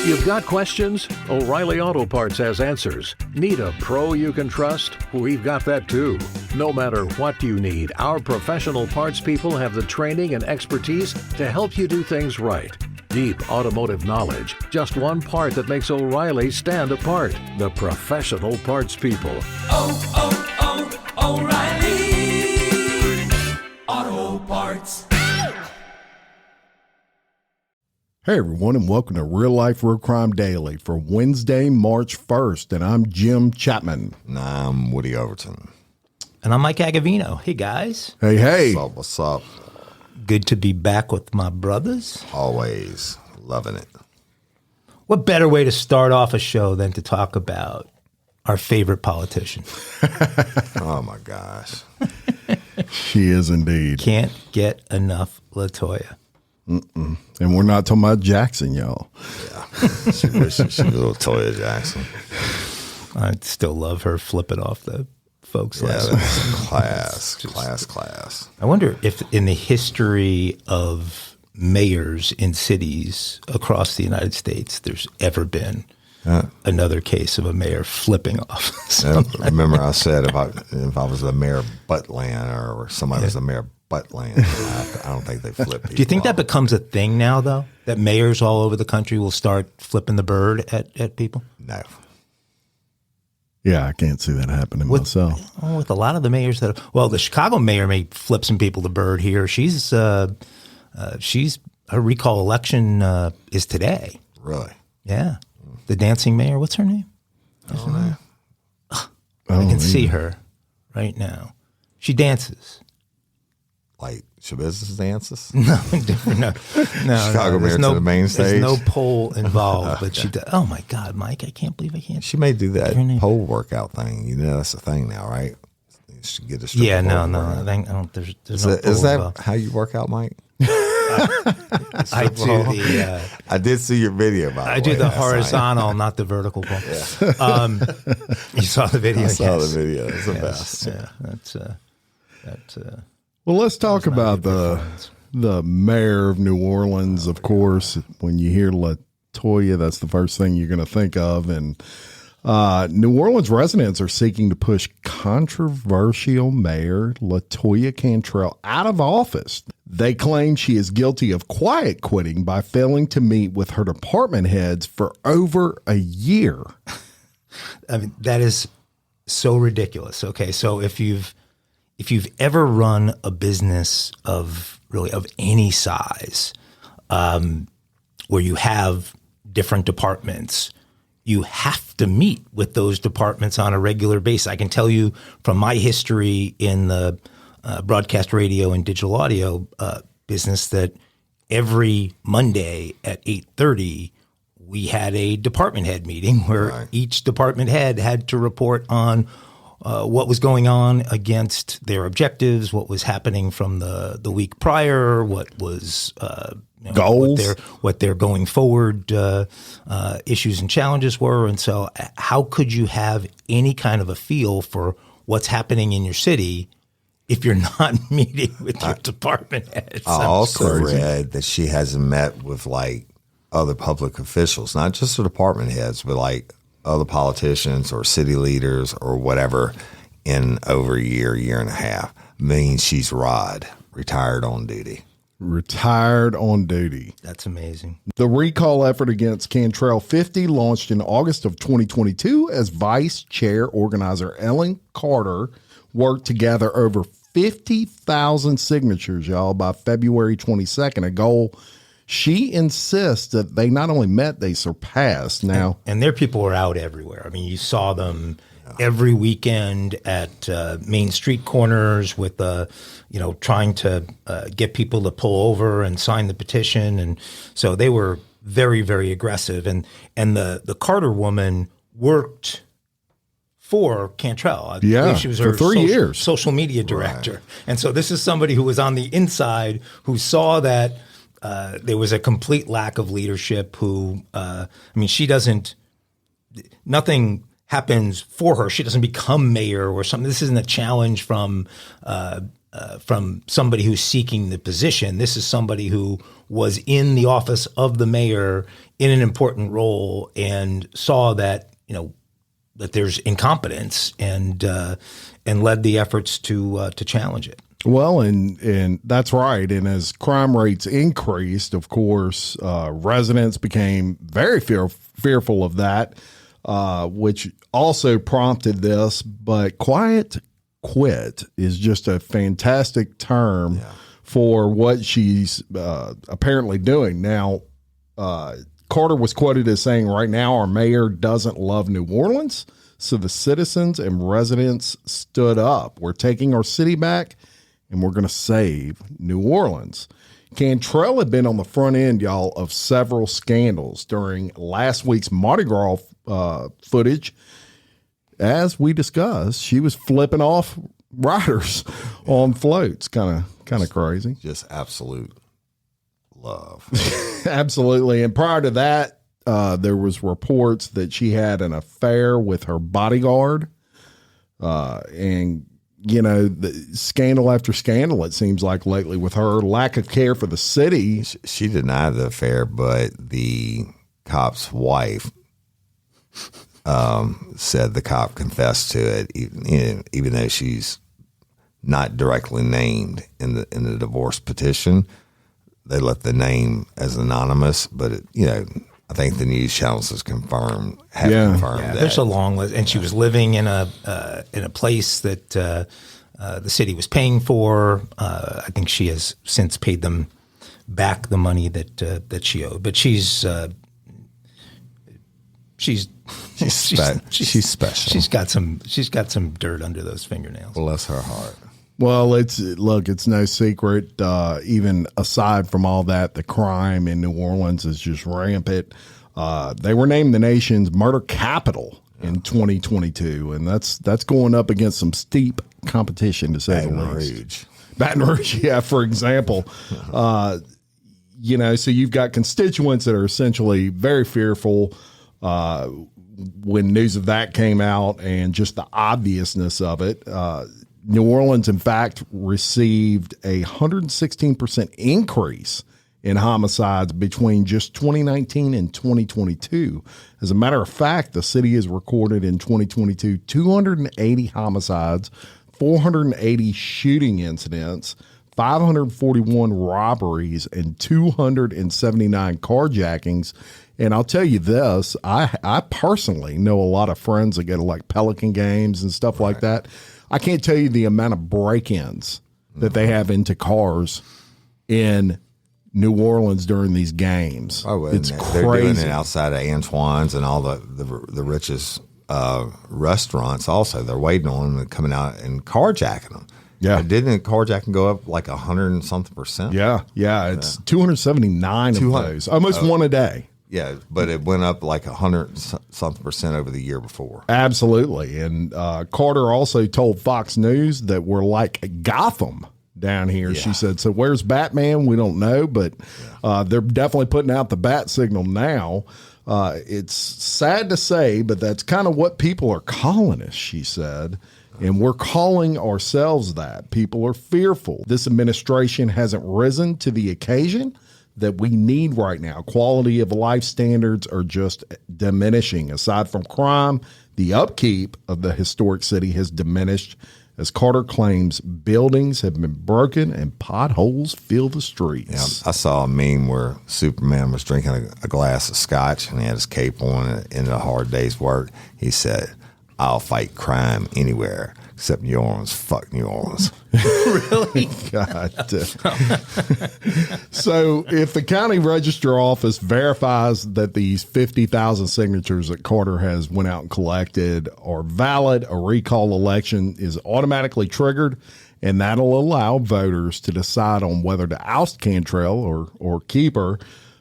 You've got questions? O'Reilly Auto Parts has answers. Need a pro you can trust? We've got that too. No matter what you need, our professional parts people have the training and expertise to help you do things right. Deep automotive knowledge. Just one part that makes O'Reilly stand apart. The professional parts people. O'Reilly Auto Parts. Hey everyone, and welcome to Real Life Real Crime Daily for Wednesday, March 1st, and I'm Jim Chapman. And I'm Woody Overton. And I'm Mike Agovino. Hey guys. Hey. What's up? Good to be back with my brothers. Always loving it. What better way to start off a show than to talk about our favorite politician? Oh my gosh. She is indeed. Can't get enough Latoya. And we're not talking about Jackson, y'all. Yeah. She was Latoya Jackson. I still love her flipping off the folks Yeah, last that's class. I wonder if in the history of mayors in cities across the United States, there's ever been another case of a mayor flipping off. Remember I said if I was the mayor of Buttland or somebody was the mayor of Buttland, I don't think they flip people. Do you think that off. becomes a thing now, though? That mayors all over the country will start flipping the bird at people? No. Yeah, I can't see that happening myself. With a lot of the mayors that, the Chicago mayor may flip some people the bird here. She's her recall election is today. Really? Yeah, the dancing mayor. What's her name? I don't know. I can see her right now. She dances. Like Shabazz dances? No, different. No. Chicago mayor to the main stage? There's no pole involved, but she does. Oh my God, Mike! I can't believe I can't. She may do that pole workout thing. You know, that's the thing now, right? You should get a strip Yeah, no. workout. I don't. There's Is no that, pole is that involved. how you work out, Mike? I do the. I did see your video about it. I do the horizontal, not the vertical pole. You saw the video. I saw yes. the video. It's the Yes, best. yeah, that's. Well, let's talk not about a good performance. the mayor of New Orleans, of course. When you hear Latoya, that's the first thing you're going to think of. And New Orleans residents are seeking to push controversial mayor Latoya Cantrell out of office. They claim she is guilty of quiet quitting by failing to meet with her department heads for over a year. I mean, that is so ridiculous. Okay, so if you've ever run a business of any size, where you have different departments, you have to meet with those departments on a regular basis. I can tell you from my history in the broadcast radio and digital audio business that every Monday at 8:30, we had a department head meeting where each department head had to report on what was going on against their objectives, what was happening from the week prior, what was goals, what their going forward issues and challenges were. And so how could you have any kind of a feel for what's happening in your city if you're not meeting with your department heads? I also read that she hasn't met with like other public officials, not just the department heads, but like other politicians or city leaders or whatever in over a year and a half. Means she's retired on duty. Retired on duty. That's amazing. The recall effort against Cantrell 50 launched in August of 2022 as vice chair organizer Ellen Carter worked to gather over 50,000 signatures, y'all, by February 22nd, a goal she insists that they not only met, they surpassed. Now, and their people were out everywhere. I mean, you saw them every weekend at main street corners with, trying to get people to pull over and sign the petition. And so they were very, very aggressive. And the Carter woman worked for Cantrell. I believe she was her for 3 years. Social media director. Right. And so this is somebody who was on the inside who saw that there was a complete lack of leadership who, nothing happens for her. She doesn't become mayor or something. This isn't a challenge from from somebody who's seeking the position. This is somebody who was in the office of the mayor in an important role and saw that, that there's incompetence and led the efforts to challenge it. Well, and that's right. And as crime rates increased, of course, residents became very fearful of that, which also prompted this. But quiet quit is just a fantastic term for what she's apparently doing. Now, Carter was quoted as saying, right now, our mayor doesn't love New Orleans. So the citizens and residents stood up. We're taking our city back, and we're going to save New Orleans. Cantrell had been on the front end, y'all, of several scandals during last week's Mardi Gras footage. As we discussed, she was flipping off riders on floats. Kind of crazy. Just absolute love. Absolutely. And prior to that, there was reports that she had an affair with her bodyguard. And, the scandal after scandal, it seems like lately with her lack of care for the city. She denied the affair, but the cop's wife said the cop confessed to it, even though she's not directly named in the divorce petition. They left the name as anonymous, but I think the news channels have confirmed that. There's a long list, and she was living in a place that the city was paying for. I think she has since paid them back the money that she owed, but she's special. She's got some dirt under those fingernails. Bless her heart. Well, it's no secret, even aside from all that, the crime in New Orleans is just rampant. They were named the nation's murder capital in 2022, and that's going up against some steep competition, to say the least. Baton Rouge, yeah, for example. So you've got constituents that are essentially very fearful when news of that came out, and just the obviousness of it. New Orleans, in fact, received a 116% increase in homicides between just 2019 and 2022. As a matter of fact, the city has recorded in 2022 280 homicides, 480 shooting incidents, 541 robberies, and 279 carjackings. And I'll tell you this, I personally know a lot of friends that go to like Pelican games and stuff like that. I can't tell you the amount of break-ins that they have into cars in New Orleans during these games. It's crazy. They're doing it outside of Antoine's and all the richest restaurants also. They're waiting on them and coming out and carjacking them. Yeah. Didn't carjacking go up like 100 and something percent? Yeah. It's 279 of those. Almost one a day. Yeah, but it went up like 100 something percent over the year before. Absolutely. And Carter also told Fox News that we're like Gotham down here. Yeah. She said, so where's Batman? We don't know, but they're definitely putting out the bat signal now. It's sad to say, but that's kind of what people are calling us, she said. And we're calling ourselves that. People are fearful. This administration hasn't risen to the occasion that we need right now. Quality of life standards are just diminishing. Aside from crime, the upkeep of the historic city has diminished. As Carter claims, buildings have been broken and potholes fill the streets. Yeah, I saw a meme where Superman was drinking a glass of scotch and he had his cape on and in a hard day's work. He said, I'll fight crime anywhere except New Orleans. Fuck New Orleans. Really? God. So if the county register office verifies that these 50,000 signatures that Carter has went out and collected are valid, a recall election is automatically triggered, and that'll allow voters to decide on whether to oust Cantrell or keep her.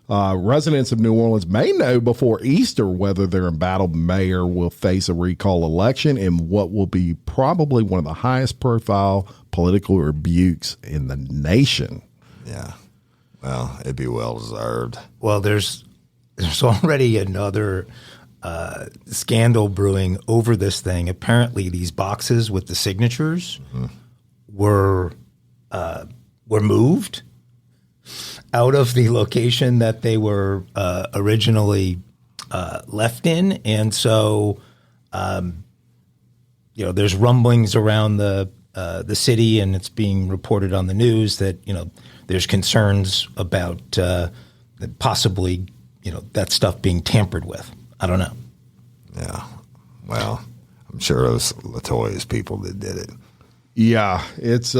Residents of New Orleans may know before Easter whether their embattled mayor will face a recall election in what will be probably one of the highest profile political rebukes in the nation. Yeah. Well, it'd be well deserved. Well, there's already another scandal brewing over this thing. Apparently these boxes with the signatures were were moved out of the location that they were originally left in, and so there's rumblings around the city, and it's being reported on the news that there's concerns about possibly that stuff being tampered with. I don't know. Yeah, well, I'm sure it was Latoya's people that did it. Yeah, it's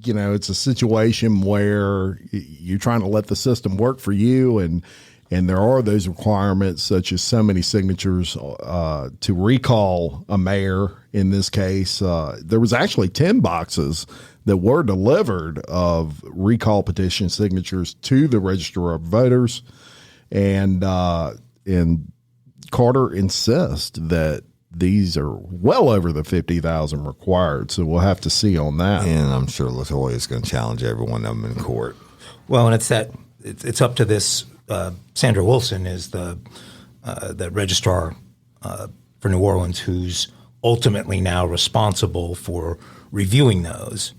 it's a situation where you're trying to let the system work for you, and there are those requirements such as so many signatures to recall a mayor. In this case, there was actually 10 boxes that were delivered of recall petition signatures to the Register of Voters, and Carter insists that these are well over the 50,000 required. So we'll have to see on that. And I'm sure Latoya is going to challenge every one of them in court. Well, and it's up to this. Sandra Wilson is the registrar for New Orleans, who's ultimately now responsible for reviewing those.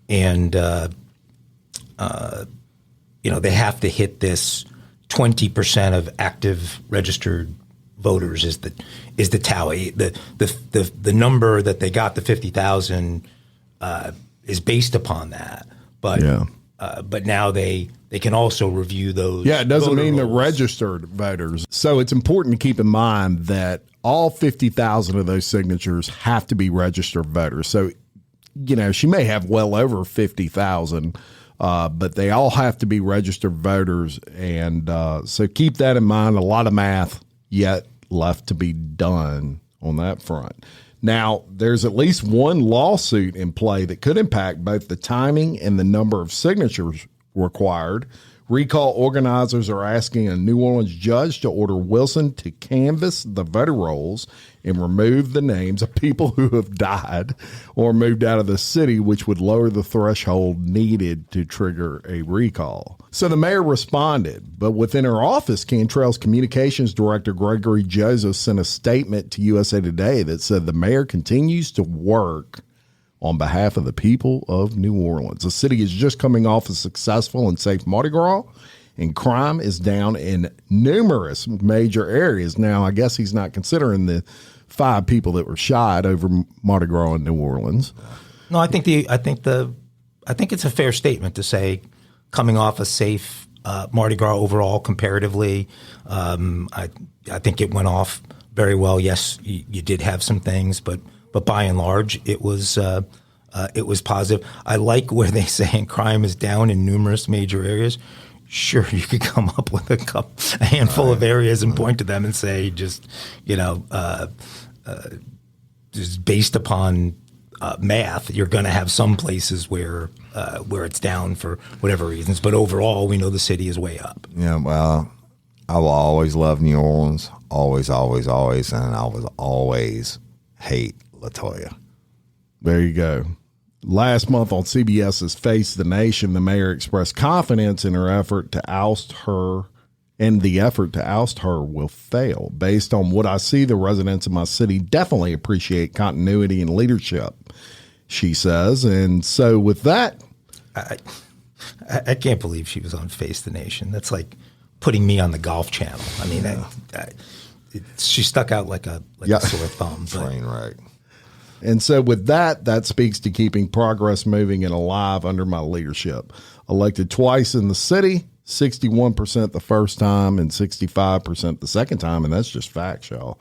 And, they have to hit this 20% of active registered voters is the tally. The number that they got, the 50,000, is based upon that. But now they can also review those. Yeah, it doesn't mean rolls. the registered voters. So it's important to keep in mind that all 50,000 of those signatures have to be registered voters. So, she may have well over 50,000, but they all have to be registered voters. And so keep that in mind. A lot of math yet left to be done on that front. Now, there's at least one lawsuit in play that could impact both the timing and the number of signatures required. Recall organizers are asking a New Orleans judge to order Wilson to canvass the voter rolls and remove the names of people who have died or moved out of the city, which would lower the threshold needed to trigger a recall. So the mayor responded, but within her office, Cantrell's communications director, Gregory Joseph, sent a statement to USA Today that said the mayor continues to work on behalf of the people of New Orleans. The city is just coming off a successful and safe Mardi Gras, and crime is down in numerous major areas. Now, I guess he's not considering the 5 people that were shot over Mardi Gras in New Orleans. No, I think it's a fair statement to say, coming off a safe Mardi Gras overall, comparatively, I think it went off very well. Yes, you did have some things, but by and large, it was positive. I like where they say crime is down in numerous major areas. Sure, you could come up with a handful of areas and point to them and say, just based upon math, you're going to have some places where it's down for whatever reasons. But overall, we know the city is way up. Yeah, well, I will always love New Orleans, always, always, always, and I will always hate Latoya. There you go. Last month on CBS's Face the Nation, the mayor expressed confidence in her effort to oust her, and the effort to oust her will fail. Based on what I see, the residents of my city definitely appreciate continuity and leadership, she says. And so with that, I can't believe she was on Face the Nation. That's like putting me on the Golf Channel. I mean, she stuck out like a sore thumb. Train wreck. And so with that speaks to keeping progress moving and alive under my leadership. Elected twice in the city, 61% the first time and 65% the second time, and that's just facts, y'all.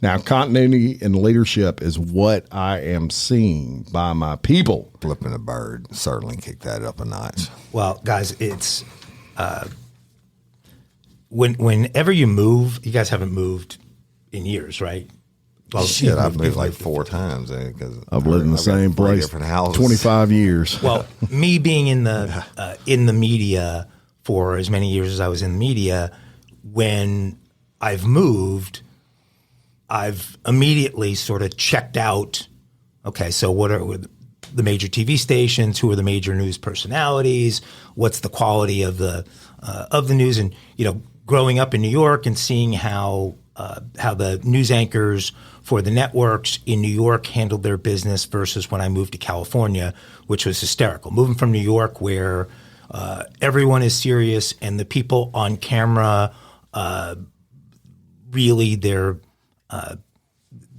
Now, continuity and leadership is what I am seeing by my people. Flipping a bird certainly kicked that up a notch. Well, guys, it's whenever you move, you guys haven't moved in years, right? Well, shit, I've moved like 4 times because I've lived in the same place 25 years. Well, me being in the media for as many years as I was in the media, when I've moved, I've immediately sort of checked out. Okay, so what are the major TV stations? Who are the major news personalities? What's the quality of the news? And growing up in New York and seeing how how the news anchors for the networks in New York handled their business versus when I moved to California, which was hysterical. Moving from New York, where everyone is serious and the people on camera, really they're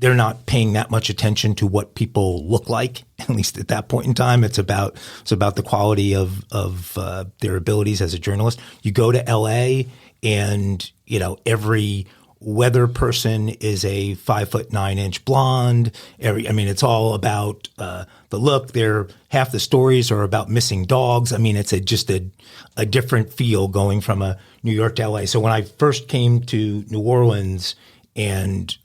not paying that much attention to what people look like. At least at that point in time, it's about the quality of their abilities as a journalist. You go to LA, and every weather person is a 5'9" blonde. It's all about the look. Half the stories are about missing dogs. It's just a different feel going from a New York to LA. So when I first came to New Orleans and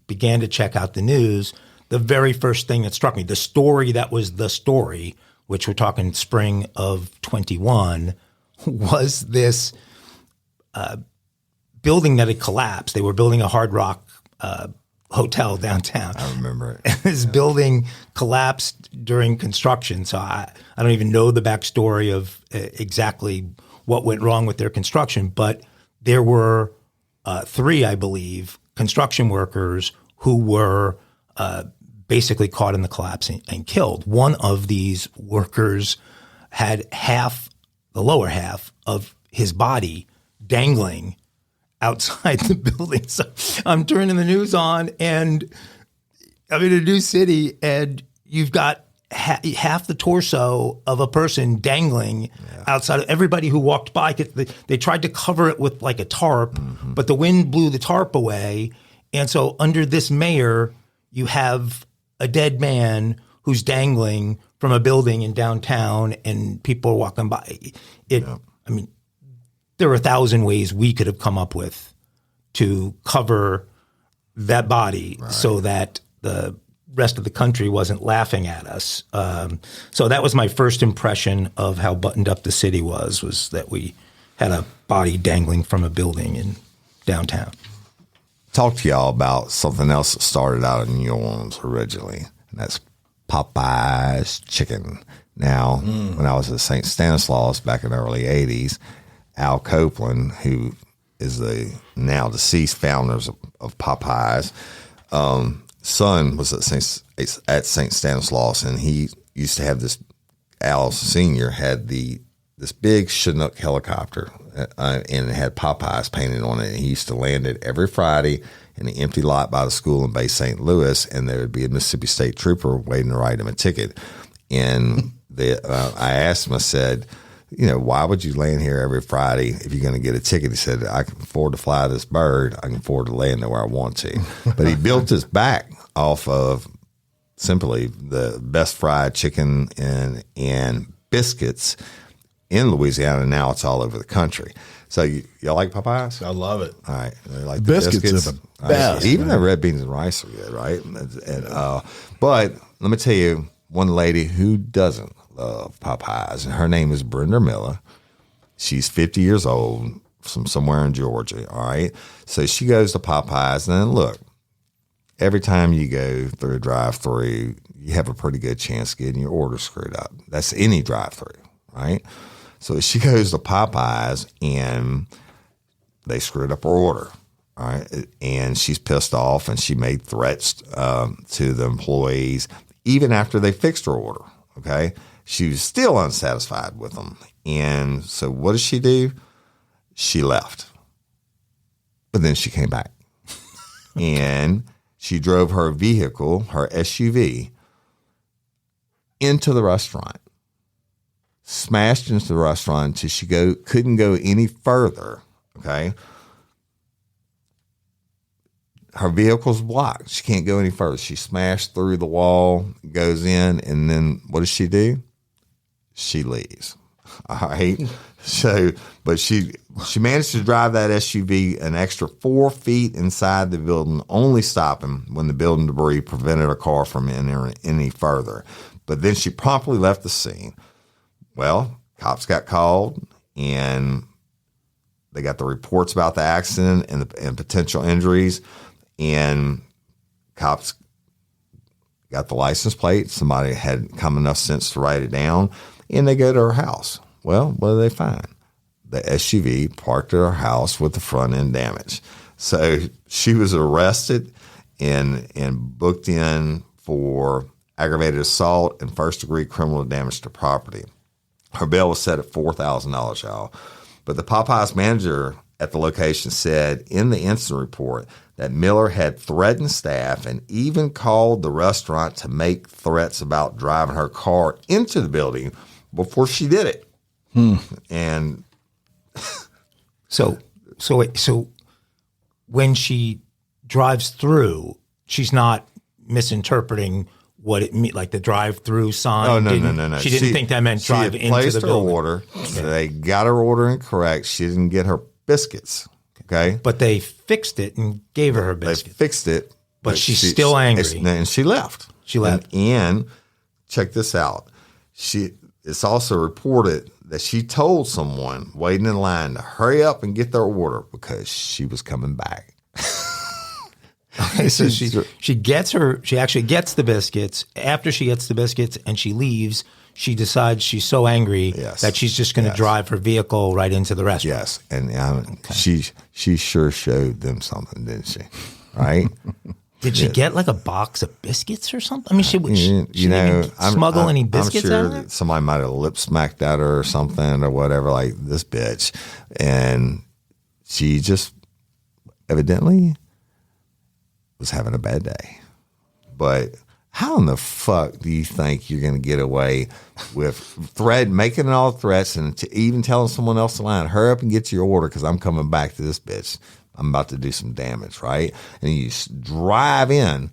began to check out the news, the very first thing that struck me, the story that was the story, which we're talking spring of 21, was this building that had collapsed. They were building a Hard Rock hotel downtown. I remember it. This building collapsed during construction. So I don't even know the backstory of exactly what went wrong with their construction, but there were 3, I believe, construction workers who were basically caught in the collapse and killed. One of these workers had the lower half of his body dangling outside the building. So I'm turning the news on, and I'm in a new city, and you've got half the torso of a person dangling outside. Everybody who walked by, they tried to cover it with like a tarp, but the wind blew the tarp away. And so under this mayor, you have a dead man who's dangling from a building in downtown, and people are walking by. There were 1,000 ways we could have come up with to cover that body so that the rest of the country wasn't laughing at us. So that was my first impression of how buttoned up the city was that we had a body dangling from a building in downtown. Talk to y'all about something else that started out in New Orleans originally, and that's Popeye's chicken. Now, when I was at St. Stanislaus back in the early 80s, Al Copeland, who is the now deceased founders of Popeyes, son was at St. Stanislaus, and he used to have this. Al Sr. had this big Chinook helicopter, and it had Popeyes painted on it. And he used to land it every Friday in the empty lot by the school in Bay St. Louis, and there would be a Mississippi State trooper waiting to write him a ticket. And I asked him, I said, why would you land here every Friday if you're going to get a ticket? He said, I can afford to fly this bird. I can afford to land there where I want to. But he built his back off of simply the best fried chicken and biscuits in Louisiana. Now it's all over the country. So y'all like Popeyes? I love it. All right. They like the Biscuits are the best. Even the red beans and rice are good, right? But let me tell you, one lady who doesn't love Popeyes, and her name is Brenda Miller. She's 50 years old from somewhere in Georgia, all right? So she goes to Popeyes, and then look, every time you go through a drive-through, you have a pretty good chance of getting your order screwed up. That's any drive-through, right? So she goes to Popeyes, and they screwed up her order, all right? And she's pissed off, and she made threats to the employees even after they fixed her order, okay? She was still unsatisfied with them. And so what did she do? She left. But then she came back. And she drove her vehicle, her SUV, into the restaurant. Smashed into the restaurant until she couldn't go any further, okay? Her vehicle's blocked. She can't go any further. She smashed through the wall, goes in, and then what does she do? She leaves. All right. So, but she managed to drive that SUV an extra 4 feet inside the building, only stopping when the building debris prevented her car from entering any further. But then she promptly left the scene. Well, cops got called, and they got the reports about the accident and potential injuries, and cops got the license plate. Somebody had come enough sense to write it down, and they go to her house. Well, what do they find? The SUV parked at her house with the front end damaged. So she was arrested and booked in for aggravated assault and first-degree criminal damage to property. Her bail was set at $4,000, y'all. But the Popeyes manager at the location said in the incident report that Miller had threatened staff and even called the restaurant to make threats about driving her car into the building before she did it. And so when she drives through, she's not misinterpreting what it means, like the drive-through sign. Oh, no. She didn't think that meant drive into the building. She had placed her order. Okay. They got her order incorrect. She didn't get her biscuits. Okay. But they fixed it and gave her biscuits. They fixed it. But she's still angry. And she left. And check this out. It's also reported that she told someone waiting in line to hurry up and get their order because she was coming back. Okay, so she actually gets the biscuits. After she gets the biscuits and she leaves, she decides she's so angry that she's just going to drive her vehicle right into the restaurant. Yes, and she sure showed them something, didn't she? Right? Did she get like a box of biscuits or something? I mean, she didn't smuggle any biscuits I'm sure out of there? That somebody might have lip smacked at her or something or whatever, like this bitch. And she just evidently was having a bad day. But how in the fuck do you think you're going to get away with making all threats and even telling someone else in line, hurry up and get your order because I'm coming back to this bitch. I'm about to do some damage, right? And you drive in,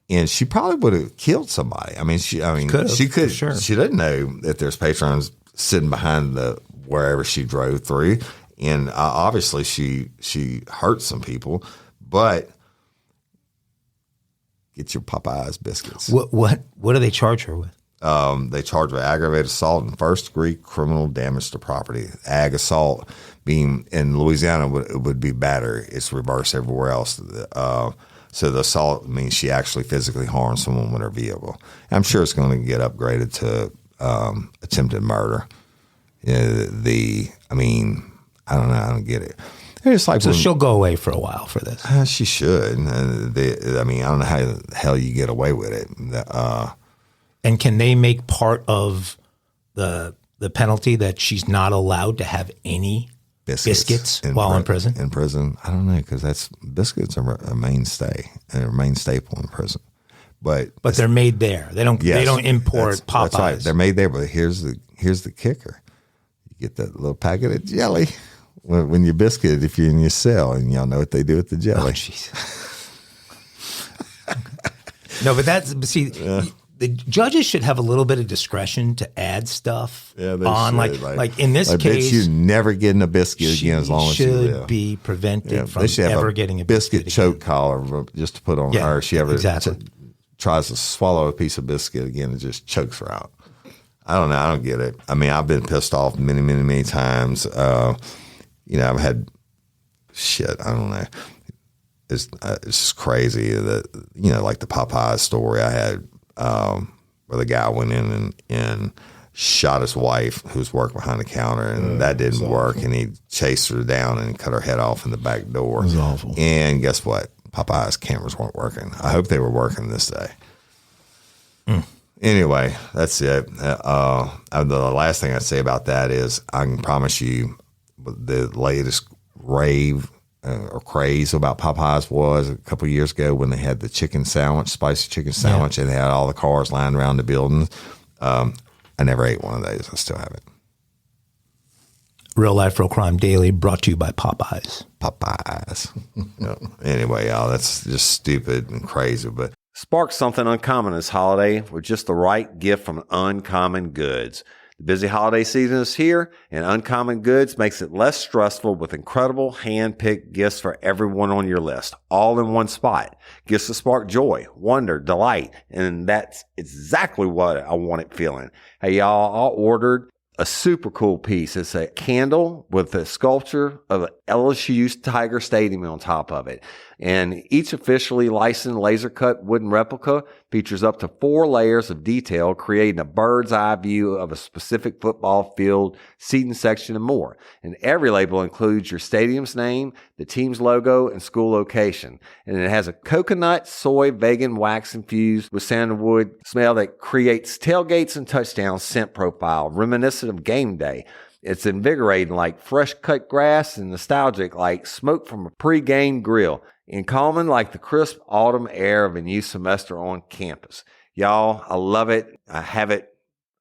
and she probably would have killed somebody. I mean, she could. Sure. She doesn't know that there's patrons sitting behind wherever she drove through, and obviously she hurt some people. But get your Popeyes biscuits. What do they charge her with? They charge with aggravated assault and first-degree criminal damage to property. Ag assault being in Louisiana would be battery. It's reversed everywhere else. So the assault means she actually physically harmed someone with her vehicle. I'm sure it's going to get upgraded to attempted murder. I don't know. I don't get it. It's like so she'll go away for a while for this. She should. I don't know how the hell you get away with it. And can they make part of the penalty that she's not allowed to have any biscuits while in prison? In prison, I don't know, because biscuits are a mainstay and a main staple in prison. But they're made there. They don't import Popeyes. That's right. They're made there. But here's the kicker: you get that little packet of jelly when you biscuit if you're in your cell, and y'all know what they do with the jelly. Oh, jeez. No, but the judges should have a little bit of discretion to add stuff on, like in this case. You're never getting a biscuit again as long as you live. Should be prevented from ever getting a biscuit choke again. collar just to put on her. If she ever tries to swallow a piece of biscuit again, it just chokes her out. I don't know. I don't get it. I mean, I've been pissed off many, many, many times. I've had shit. I don't know. It's just crazy that like the Popeyes story I had. Where the guy went in and shot his wife who's working behind the counter, and that didn't work. And he chased her down and cut her head off in the back door. It was awful. And guess what? Popeye's cameras weren't working. I hope they were working this day. Anyway, that's it. The last thing I'd say about that is I can promise you the latest rave or craze about Popeyes was a couple of years ago when they had the chicken sandwich, spicy chicken sandwich, and they had all the cars lined around the building. I never ate one of those. I still haven't. Real Life, Real Crime Daily, brought to you by Popeyes. Anyway, y'all, that's just stupid and crazy. But spark something uncommon this holiday with just the right gift from Uncommon Goods. The busy holiday season is here, and Uncommon Goods makes it less stressful with incredible hand-picked gifts for everyone on your list, all in one spot. Gifts that spark joy, wonder, delight, and that's exactly what I wanted feeling. Hey, y'all, I ordered a super cool piece. It's a candle with a sculpture of LSU's Tiger Stadium on top of it. And each officially licensed laser cut wooden replica features up to 4 layers of detail, creating a bird's eye view of a specific football field, seating section, and more. And every label includes your stadium's name, the team's logo, and school location. And it has a coconut, soy, vegan wax infused with sandalwood smell that creates tailgates and touchdown scent profile, reminiscent of game day. It's invigorating like fresh cut grass and nostalgic like smoke from a pre-game grill, and calming like the crisp autumn air of a new semester on campus. Y'all, I love it. I have it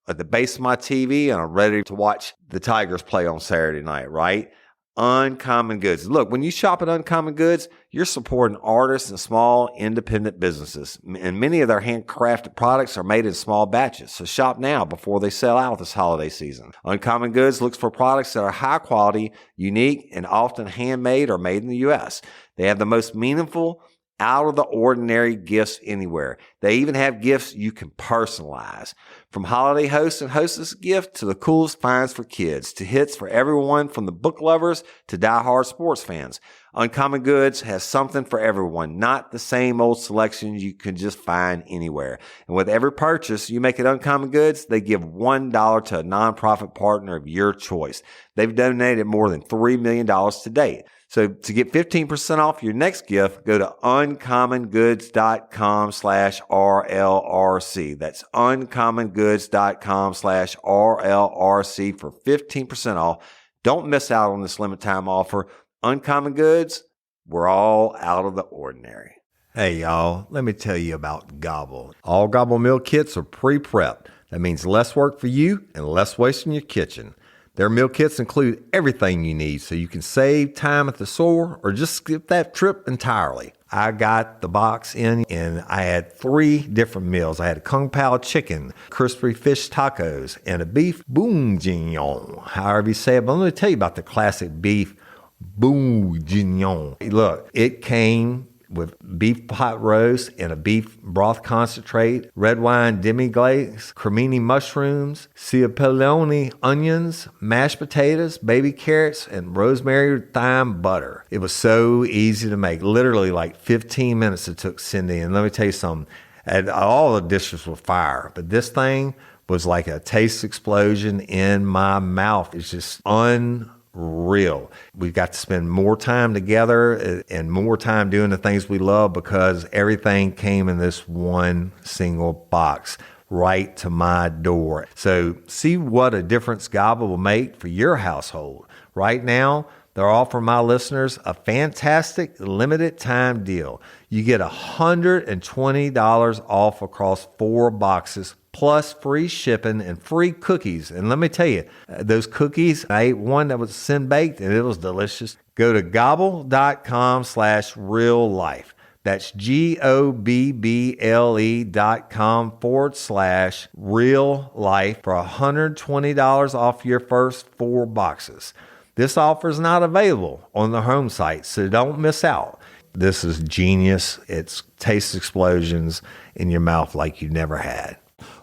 at the base of my TV, and I'm ready to watch the Tigers play on Saturday night, right? Uncommon Goods. Look, when you shop at Uncommon Goods, you're supporting artists and small independent businesses. And many of their handcrafted products are made in small batches. So shop now before they sell out this holiday season. Uncommon Goods looks for products that are high quality, unique, and often handmade or made in the U.S. They have the most meaningful, out of the ordinary gifts anywhere. They even have gifts you can personalize. From holiday hosts and hostess gifts to the coolest finds for kids, to hits for everyone from the book lovers to diehard sports fans. Uncommon Goods has something for everyone, not the same old selections you can just find anywhere. And with every purchase you make at Uncommon Goods, they give $1 to a nonprofit partner of your choice. They've donated more than $3 million to date. So to get 15% off your next gift, go to uncommongoods.com/RLRC. That's uncommongoods.com/RLRC for 15% off. Don't miss out on this limited time offer. Uncommon Goods, we're all out of the ordinary. Hey, y'all, let me tell you about Gobble. All Gobble meal kits are pre-prepped. That means less work for you and less waste in your kitchen. Their meal kits include everything you need so you can save time at the store or just skip that trip entirely. I got the box in and I had 3 different meals. I had a Kung Pao chicken, crispy fish tacos, and a beef bourguignon, however you say it. But let me tell you about the classic beef bourguignon. Look, it came with beef pot roast and a beef broth concentrate, red wine demi-glace, cremini mushrooms, cipollone onions, mashed potatoes, baby carrots, and rosemary thyme butter. It was so easy to make. Literally like 15 minutes it took Cindy. And let me tell you something, and all the dishes were fire, but this thing was like a taste explosion in my mouth. It's just unreal. We got to spend more time together and more time doing the things we love because everything came in this one single box right to my door. So see what a difference Gobble will make for your household. Right now, they're offering my listeners a fantastic limited time deal. You get $120 off across 4 boxes plus free shipping and free cookies. And let me tell you, those cookies, I ate one that was sin-baked and it was delicious. Go to gobble.com/real life. That's GOBBLE.com/real life for $120 off your first 4 boxes. This offer is not available on the home site, so don't miss out. This is genius. It's taste explosions in your mouth like you never had.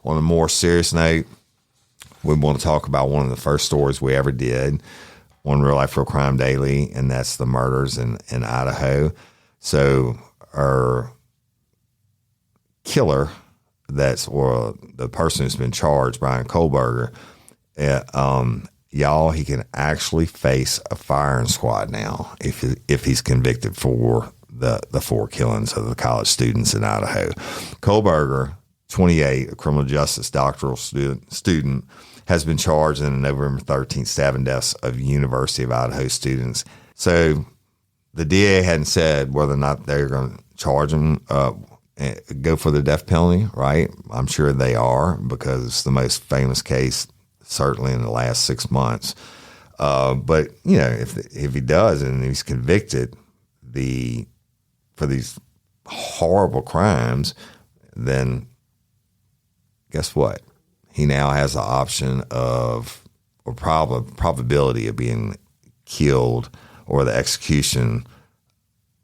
On a more serious note, we want to talk about one of the first stories we ever did on Real Life Real Crime Daily, and that's the murders in Idaho. So our killer, or the person who's been charged, Brian Kohlberger, y'all, he can actually face a firing squad now if he's convicted for the 4 killings of the college students in Idaho. Kohlberger, 28, a criminal justice doctoral student, has been charged in the November 13th stabbing deaths of University of Idaho students. So the DA hadn't said whether or not they're going to charge him, go for the death penalty, right? I'm sure they are because it's the most famous case certainly in the last 6 months. But, you know, if he does and he's convicted for these horrible crimes, then guess what? He now has the option of, or probability of being killed or the execution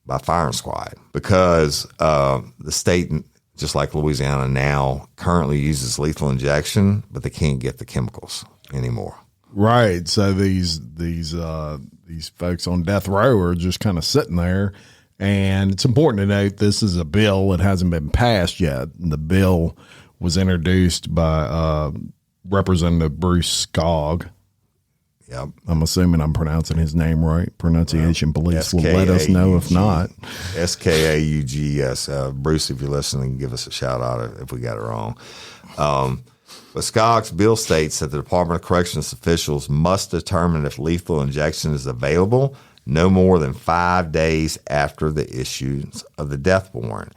by firing squad, because the state, just like Louisiana now, currently uses lethal injection, but they can't get the chemicals. anymore. Right. So these folks on death row are just kind of sitting there. And it's important to note this is a bill. It hasn't been passed yet. The bill was introduced by Representative Bruce Skog. Yep. I'm assuming I'm pronouncing his name right. Pronunciation police will let us know if not. Skaugs. Bruce, if you're listening, give us a shout out if we got it wrong. But Scogg's bill states that the Department of Corrections officials must determine if lethal injection is available no more than 5 days after the issuance of the death warrant.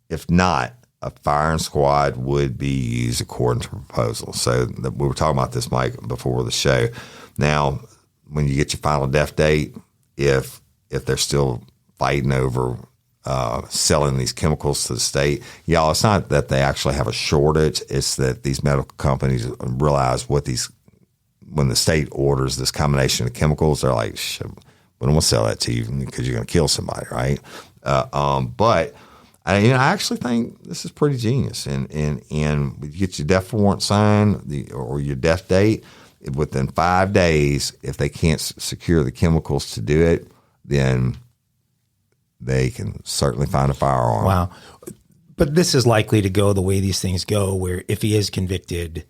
If not, a firing squad would be used according to proposal. So we were talking about this, Mike, before the show. Now, when you get your final death date, if they're still fighting over selling these chemicals to the state, y'all, it's not that they actually have a shortage. It's that these medical companies realize when the state orders this combination of chemicals, they're like, we don't want to sell that to you because you're going to kill somebody, right? But I actually think this is pretty genius. And you get your death warrant signed or your death date within 5 days. If they can't secure the chemicals to do it, then they can certainly find a firearm. Wow. But this is likely to go the way these things go, where if he is convicted,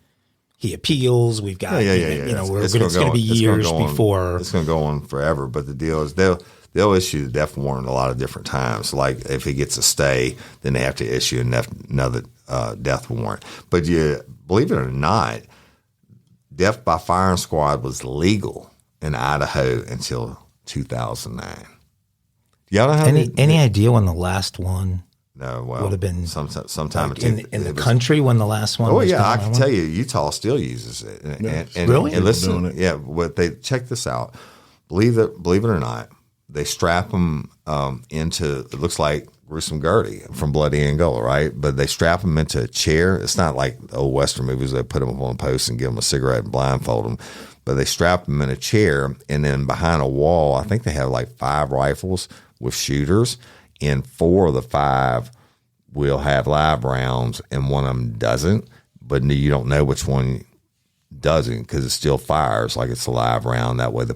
he appeals. We've got, it's going to be years before. It's going to go on forever. But the deal is they'll issue the death warrant a lot of different times. Like if he gets a stay, then they have to issue another death warrant. But believe it or not, death by firing squad was legal in Idaho until 2009. Y'all don't have any idea when the last one? No, well, would have been sometime like in the country when the last one. Oh was yeah, I can tell you, Utah still uses it. And really? And listen, check this out. Believe it or not, they strap them into. It looks like Gruesome Gertie from Bloody Angola, right? But they strap them into a chair. It's not like the old Western movies. They put them up on a post and give them a cigarette and blindfold them. But they strap them in a chair, and then behind a wall, I think they have like 5 rifles with shooters, and 4 of the 5 will have live rounds, and one of them doesn't. But you don't know which one doesn't because it still fires like it's a live round. That way, the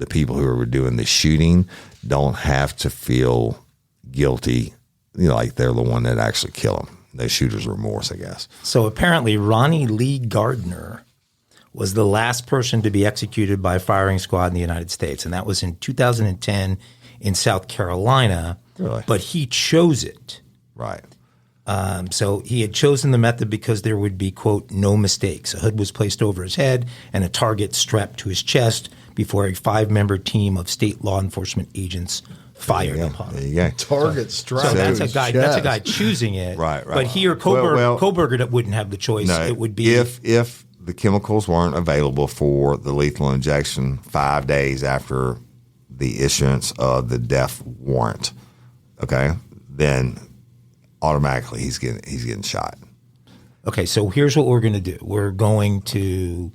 people who are doing the shooting don't have to feel guilty, like they're the one that actually kill them. The shooter's remorse, I guess. So apparently, Ronnie Lee Gardner was the last person to be executed by a firing squad in the United States, and that was in 2010 in South Carolina. Really? But he chose it. Right. So he had chosen the method because there would be, quote, no mistakes. A hood was placed over his head and a target strapped to his chest before a 5-member team of state law enforcement agents fired upon him. There you go. Target strapped So that's to a his guy. chest. That's a guy choosing it. Right. But here, Koberger wouldn't have the choice. No, it would be if the chemicals weren't available for the lethal injection 5 days after the issuance of the death warrant, okay, then automatically he's getting shot. Okay, so here's what we're going to do. We're going to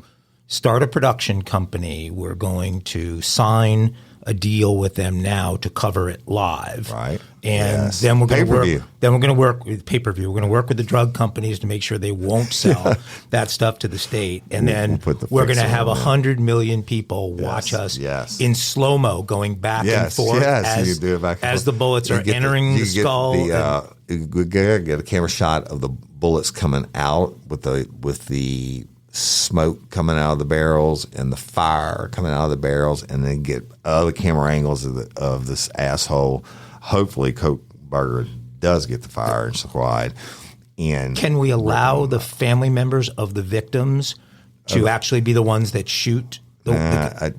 start a production company. We're going to sign a deal with them now to cover it live. Right. And Yes. then we're going to Pay-per-view. work. Then we're going to work with pay-per-view. We're going to work with the drug companies to make sure they won't sell that stuff to the state. And then We'll put the we're going fix to have on it. 100 million people watch us in slow-mo going back and forth you do it back and as forth. the bullets You are get entering the skull. You get a camera shot of the bullets coming out with the smoke coming out of the barrels and the fire coming out of the barrels, and then get other camera angles of this asshole. Hopefully, Koberger does get the firing squad. And can we allow the family members of the victims to actually be the ones that shoot? I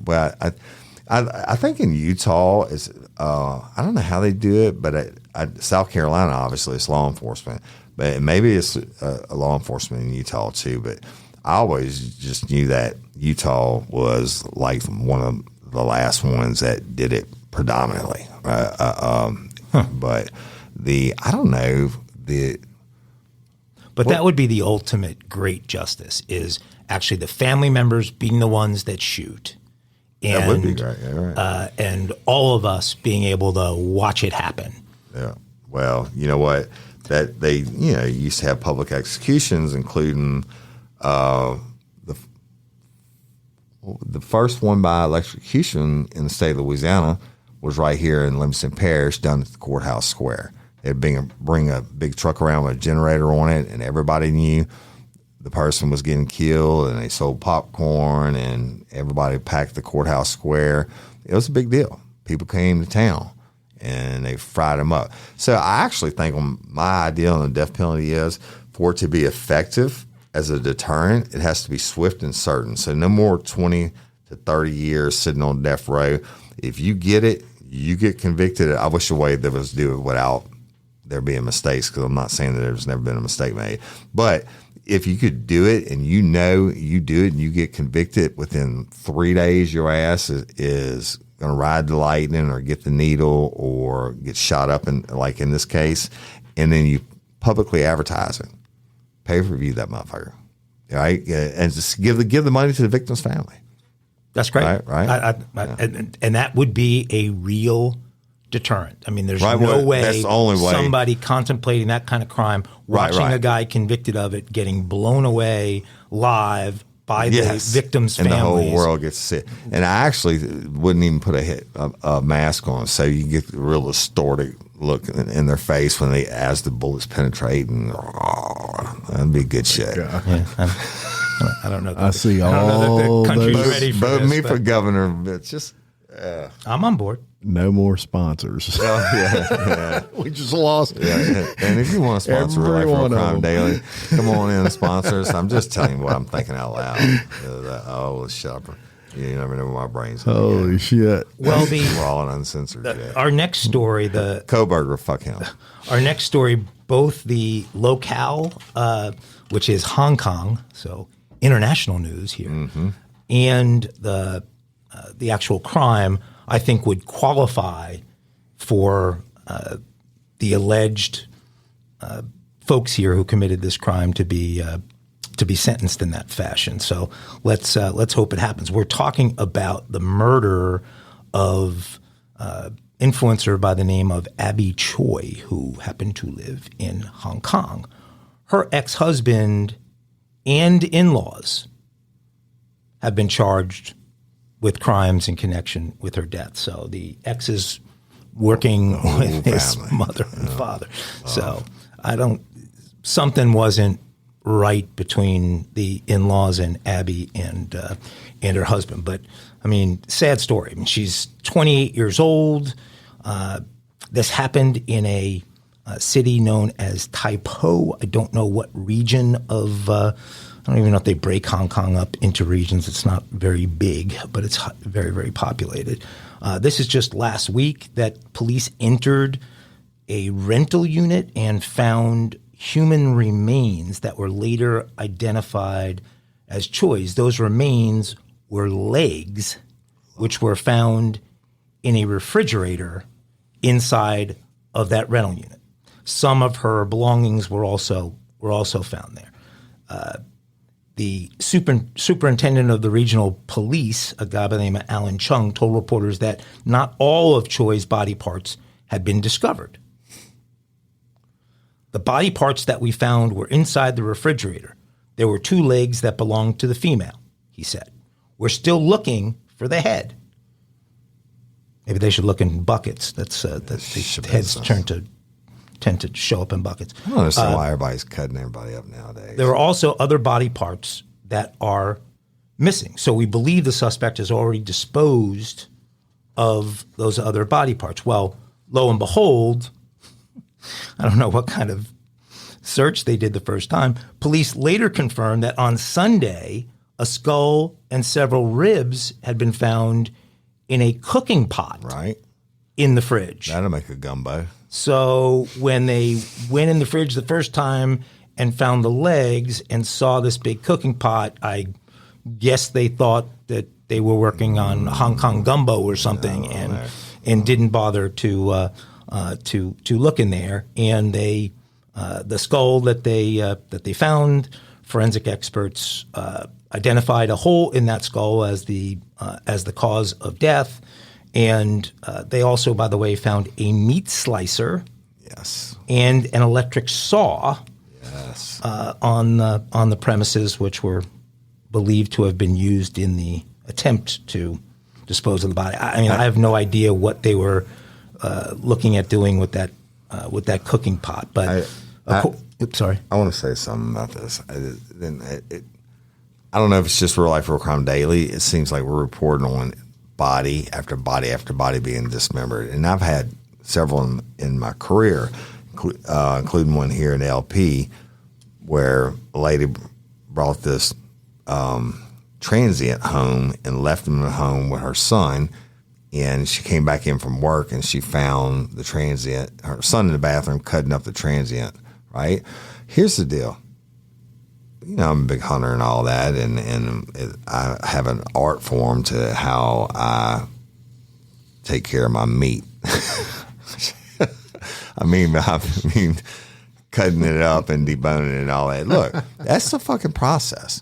think in Utah is I don't know how they do it, but South Carolina obviously it's law enforcement, but maybe it's law enforcement in Utah too. But I always just knew that Utah was like one of the last ones that did it predominantly. But I don't know But that would be the ultimate great justice, is actually the family members being the ones that shoot. And, that would be great. Yeah, right. And all of us being able to watch it happen. Yeah. Well, you know what? That they used to have public executions, including The first one by electrocution in the state of Louisiana was right here in Livingston Parish, done at the courthouse square. They'd bring a big truck around with a generator on it, and everybody knew the person was getting killed, and they sold popcorn, and everybody packed the courthouse square. It was a big deal. People came to town, and they fried them up. So I actually think my idea on the death penalty is for it to be effective as a deterrent, it has to be swift and certain. So no more 20 to 30 years sitting on death row. If you get it, you get convicted. I wish a way there was to do it without there being mistakes, because I'm not saying that there's never been a mistake made. But if you could do it and you know you do it and you get convicted within 3 days, your ass is going to ride the lightning or get the needle or get shot up, like in this case, and then you publicly advertise it. Pay-per-view that motherfucker, right? And just give the money to the victim's family. That's great. Right. And that would be a real deterrent. I mean, there's no way that's the only way somebody contemplating that kind of crime, watching a guy convicted of it, getting blown away live by the victim's family. And the whole world gets to see it. And I actually wouldn't even put a mask on, so you get the real distorted look in their face as the bullets penetrate, and that'd be good shit. I don't know. I see I don't know that the country's ready for Vote this, me for governor. It's just I'm on board. No more sponsors. We just lost. Yeah. And if you want to sponsor Every Real one of Crime them. Daily, come on in and sponsor us. I'm just telling you what I'm thinking out loud. Shopper. You never know where my brain's going. Holy shit. Well, We're all in uncensored shit. our next story, Koberger, fuck him. Our next story, both the locale, which is Hong Kong, so international news here, and the actual crime, I think would qualify for the alleged folks here who committed this crime to be sentenced in that fashion. So let's hope it happens. We're talking about the murder of influencer by the name of Abby Choi, who happened to live in Hong Kong. Her ex-husband and in-laws have been charged with crimes in connection with her death. So the ex is working with his mother and father. So something wasn't right between the in-laws and Abby and her husband. But I mean, sad story. I mean, she's 28 years old. This happened in a city known as Tai Po. I don't know what region of I don't even know if they break Hong Kong up into regions. It's not very big, but it's very, very populated. This is just last week that police entered a rental unit and found human remains that were later identified as Choi's. Those remains were legs, which were found in a refrigerator inside of that rental unit. Some of her belongings were also found there. The superintendent of the regional police, a guy by the name of Alan Chung, told reporters that not all of Choi's body parts had been discovered. The body parts that we found were inside the refrigerator. There were 2 legs that belonged to the female, he said. We're still looking for the head. Maybe they should look in buckets. That's the heads tend to show up in buckets. I don't understand why everybody's cutting everybody up nowadays. There are also other body parts that are missing. So we believe the suspect has already disposed of those other body parts. Well, lo and behold, I don't know what kind of search they did the first time. Police later confirmed that on Sunday, a skull and several ribs had been found in a cooking pot in the fridge. That'll make a gumbo. So when they went in the fridge the first time and found the legs and saw this big cooking pot, I guess they thought that they were working on Hong Kong gumbo or something, and didn't bother to look in there. And they the skull that they found, forensic experts identified a hole in that skull as the cause of death. And they also, by the way, found a meat slicer, yes, and an electric saw, on the premises, which were believed to have been used in the attempt to dispose of the body. I mean, I have no idea what they were looking at doing with that cooking pot. But sorry, I want to say something about this. I don't know if it's just Real Life Real Crime Daily. It seems like we're reporting on body after body after body being dismembered, and I've had several in my career, including one here in LP, where a lady brought this transient home and left him at home with her son, and she came back in from work and she found the transient, her son in the bathroom cutting up the transient, right? Here's the deal. You know, I'm a big hunter and all that, and I have an art form to how I take care of my meat. I mean, cutting it up and deboning it and all that. Look, that's the fucking process.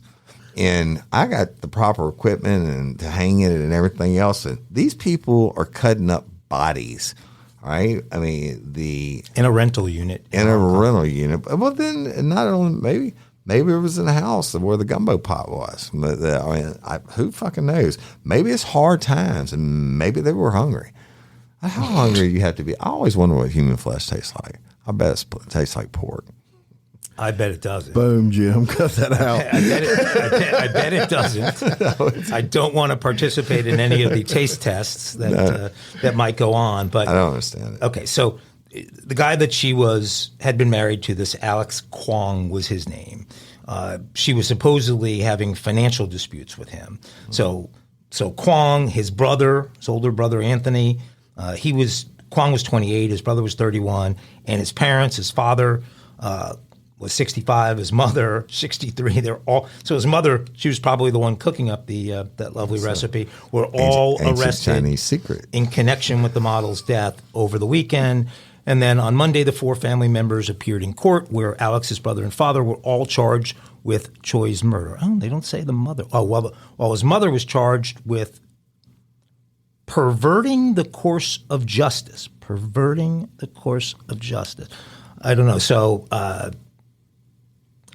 And I got the proper equipment and to hang it and everything else. And these people are cutting up bodies, right? I mean, in a rental unit. In a rental unit. Well, then not only maybe it was in a house where the gumbo pot was. But I mean, who fucking knows? Maybe it's hard times, and maybe they were hungry. How hungry do you have to be? I always wonder what human flesh tastes like. I bet it tastes like pork. I bet it doesn't. Boom, Jim. Cut that out. I bet it doesn't. I don't want to participate in any of the taste tests that might go on. But I don't understand it. Okay, so the guy that she had been married to, this Alex Kwong was his name. She was supposedly having financial disputes with him. So Kwong, his older brother Anthony, Kwong was 28, his brother was 31, and his parents, his father was 65, his mother 63. So his mother, she was probably the one cooking up that lovely recipe. Were all arrested Chinese secret in connection with the model's death over the weekend. And then on Monday, the 4 family members appeared in court, where Alex's brother and father were all charged with Choi's murder. Oh, they don't say the mother. Oh, well, his mother was charged with perverting the course of justice. Perverting the course of justice. I don't know. So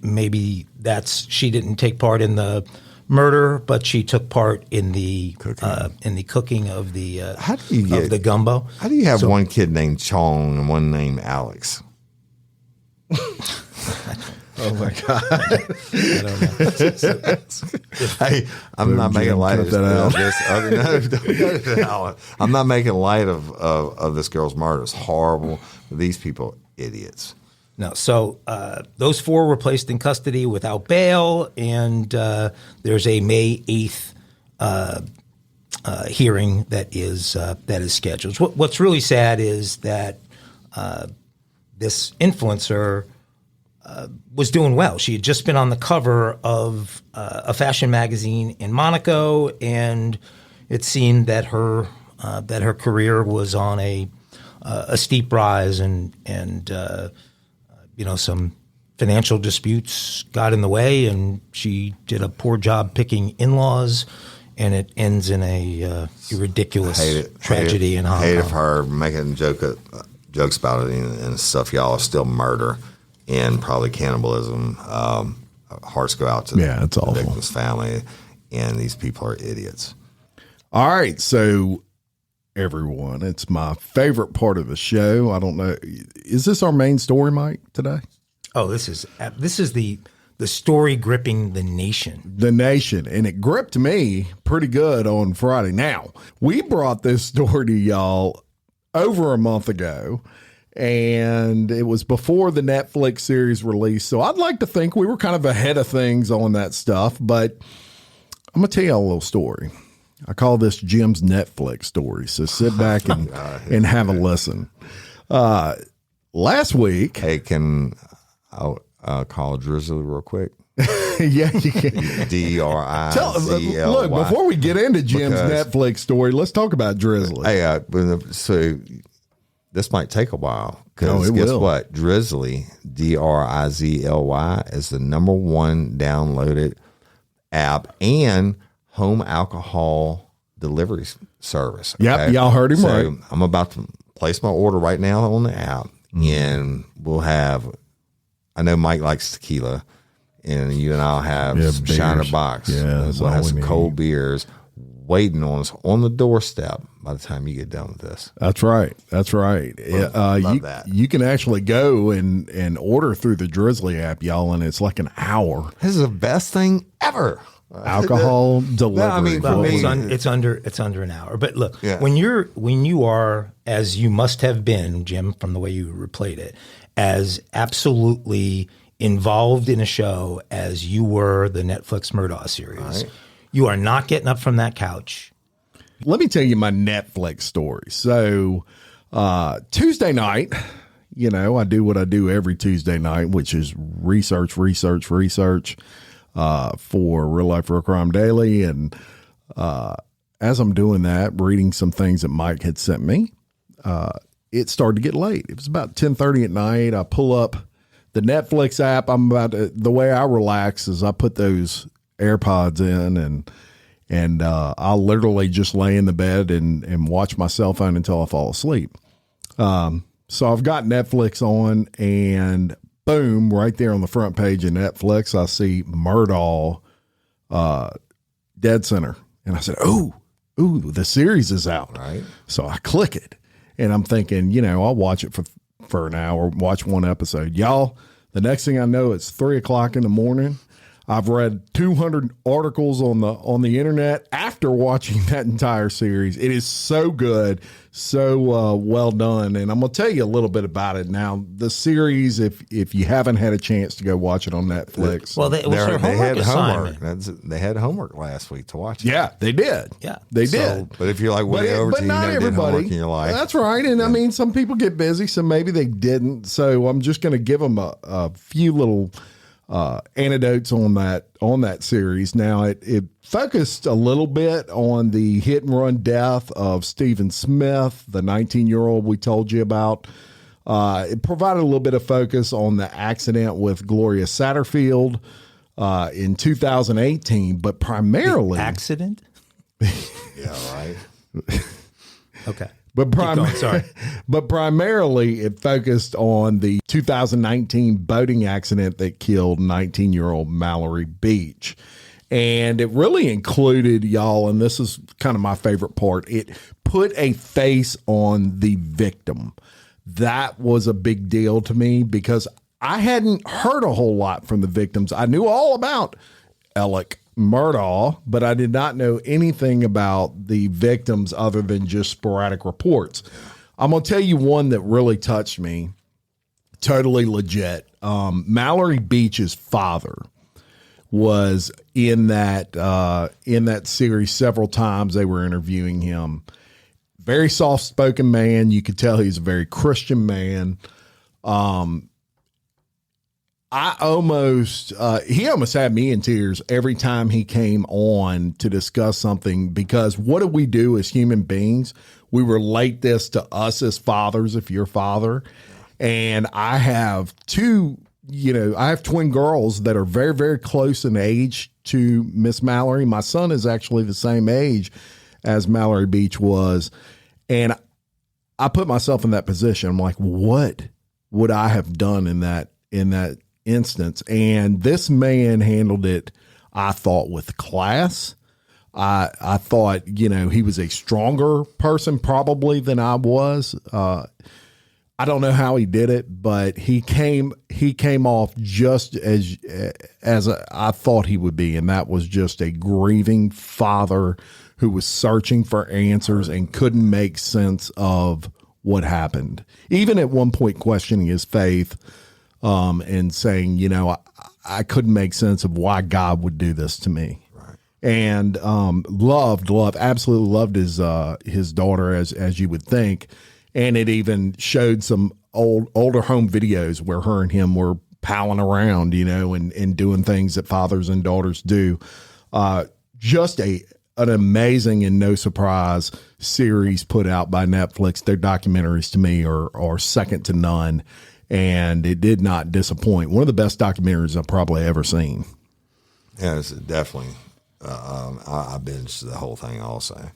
maybe she didn't take part in the murder, but she took part in the cooking of the of the gumbo. How do you have one kid named Chong and one named Alex? Oh my God! I don't know. Hey, I'm not making light of this. I'm not making light of this girl's murder. It's horrible. These people, idiots. No, so those 4 were placed in custody without bail, and there's a May 8th hearing that is scheduled. What's really sad is that this influencer was doing well. She had just been on the cover of a fashion magazine in Monaco, and it seemed that her career was on a steep rise, and some financial disputes got in the way, and she did a poor job picking in-laws, and it ends in a ridiculous tragedy in Hong Kong. I hate of her making jokes about it and stuff. Y'all are still murder and probably cannibalism. Hearts go out to the victim's family, and these people are idiots. All right, so everyone, it's my favorite part of the show. I don't know, is this our main story, Mike, today? Oh, this is the story gripping the nation. The nation, and it gripped me pretty good on Friday. Now, we brought this story to y'all over a month ago, and it was before the Netflix series release, so I'd like to think we were kind of ahead of things on that stuff, but I'm going to tell y'all a little story. I call this Jim's Netflix story, so sit back and have a listen. Last week... Hey, I'll call Drizzly real quick. Yeah, you can. D-R-I-Z-L-Y. Look, before we get into Jim's Netflix story, let's talk about Drizzly. Hey, so this might take a while, because guess what? Drizzly, D-R-I-Z-L-Y, is the #1 downloaded app and home alcohol delivery service. Okay? Yep, y'all heard him right. I'm about to place my order right now on the app, and we'll have I know Mike likes tequila, and you and I'll have some beers. Shiner Box. Yeah, that's we'll all have we some need. cold beers waiting on us on the doorstep by the time you get done with this. That's right. That's right. Love that. You can actually go and order through the Drizzly app, y'all, and it's like an hour. This is the best thing ever. Alcohol delivery. I mean, Well, for me, it's under an hour. But look, Yeah. when you are, as you must have been, Jim, from the way you replayed it, as absolutely involved in a show as you were the Netflix Murdaugh series, you are not getting up from that couch. Let me tell you my Netflix story. So Tuesday night, I do what I do every Tuesday night, which is research for Real Life Real Crime Daily. And as I'm doing that, reading some things that Mike had sent me, it started to get late. It was about 10:30 at night. I pull up the Netflix app. The way I relax is I put those AirPods in and I'll literally just lay in the bed and watch my cell phone until I fall asleep. So I've got Netflix on, and boom, right there on the front page of Netflix, I see Murdaugh, Dead Center. And I said, ooh, the series is out. Right. So I click it, and I'm thinking, I'll watch it for an hour, watch one episode. Y'all, the next thing I know, it's 3:00 in the morning. I've read 200 articles on the internet after watching that entire series. It is so good, so well done, and I'm gonna tell you a little bit about it now. The series, if you haven't had a chance to go watch it on Netflix, Well, it was their homework assignment. They had homework last week to watch it. yeah, they did. Yeah. they So- did. But if you're like Woody Overton, you not never did homework in your life. That's right. And I mean, some people get busy, so maybe they didn't. So I'm just going to give them a few little anecdotes on that series. Now, it focused a little bit on the hit and run death of Stephen Smith, the 19-year-old we told you about. It provided a little bit of focus on the accident with Gloria Satterfield in 2018, but primarily Accident? Yeah, right. Okay. But Sorry. but primarily it focused on the 2019 boating accident that killed 19-year-old Mallory Beach. And it really included, y'all, and this is kind of my favorite part, it put a face on the victim. That was a big deal to me because I hadn't heard a whole lot from the victims. I knew all about Alex Murdaugh, but I did not know anything about the victims other than just sporadic reports. I'm going to tell you one that really touched me. Totally legit. Mallory Beach's father was in that series several times. They were interviewing him. Very soft-spoken man. You could tell he's a very Christian man. He almost had me in tears every time he came on to discuss something, because what do we do as human beings? We relate this to us as fathers, if you're a father. And I have I have twin girls that are very, very close in age to Miss Mallory. My son is actually the same age as Mallory Beach was. And I put myself in that position. I'm like, what would I have done in that instance? And this man handled it, I thought, with class. I thought, he was a stronger person probably than I was. I don't know how he did it, but he came off just as I thought he would be, and that was just a grieving father who was searching for answers and couldn't make sense of what happened. Even at one point questioning his faith, and saying, I couldn't make sense of why God would do this to me. Right. And absolutely loved his daughter as you would think. And it even showed some older home videos where her and him were palling around, and doing things that fathers and daughters do. Just an amazing and no surprise series put out by Netflix. Their documentaries to me are second to none. And it did not disappoint. One of the best documentaries I've probably ever seen. Yeah, it's definitely. I binged the whole thing also.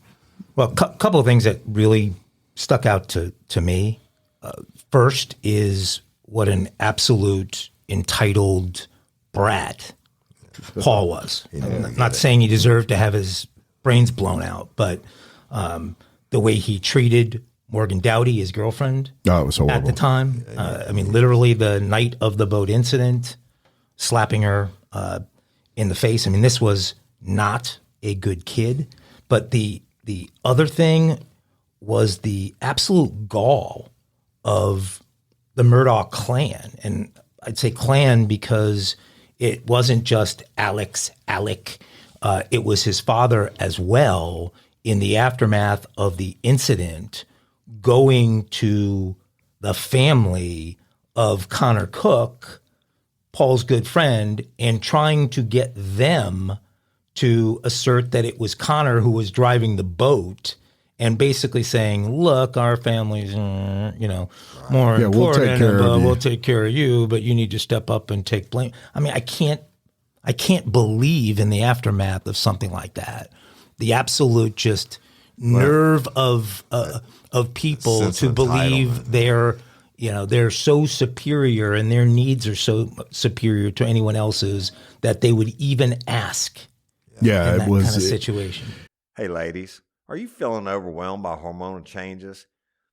Well, a couple of things that really stuck out to me. First is what an absolute entitled brat Paul was. I'm not saying he deserved to have his brains blown out, but the way he treated Morgan Dowdy, his girlfriend, it was horrible at the time. I mean, literally the night of the boat incident, slapping her in the face. I mean, this was not a good kid. But the other thing was the absolute gall of the Murdaugh clan. And I'd say clan because it wasn't just Alec. It was his father as well in the aftermath of the incident, going to the family of Connor Cook, Paul's good friend, and trying to get them to assert that it was Connor who was driving the boat, and basically saying, look, our family's, more important. We'll take care of you, but you need to step up and take blame. I mean, I can't believe in the aftermath of something like that, the absolute just nerve of people to believe they're so superior and their needs are so superior to anyone else's that they would even ask. Yeah, in it was kind of situation. Hey, ladies, are you feeling overwhelmed by hormonal changes?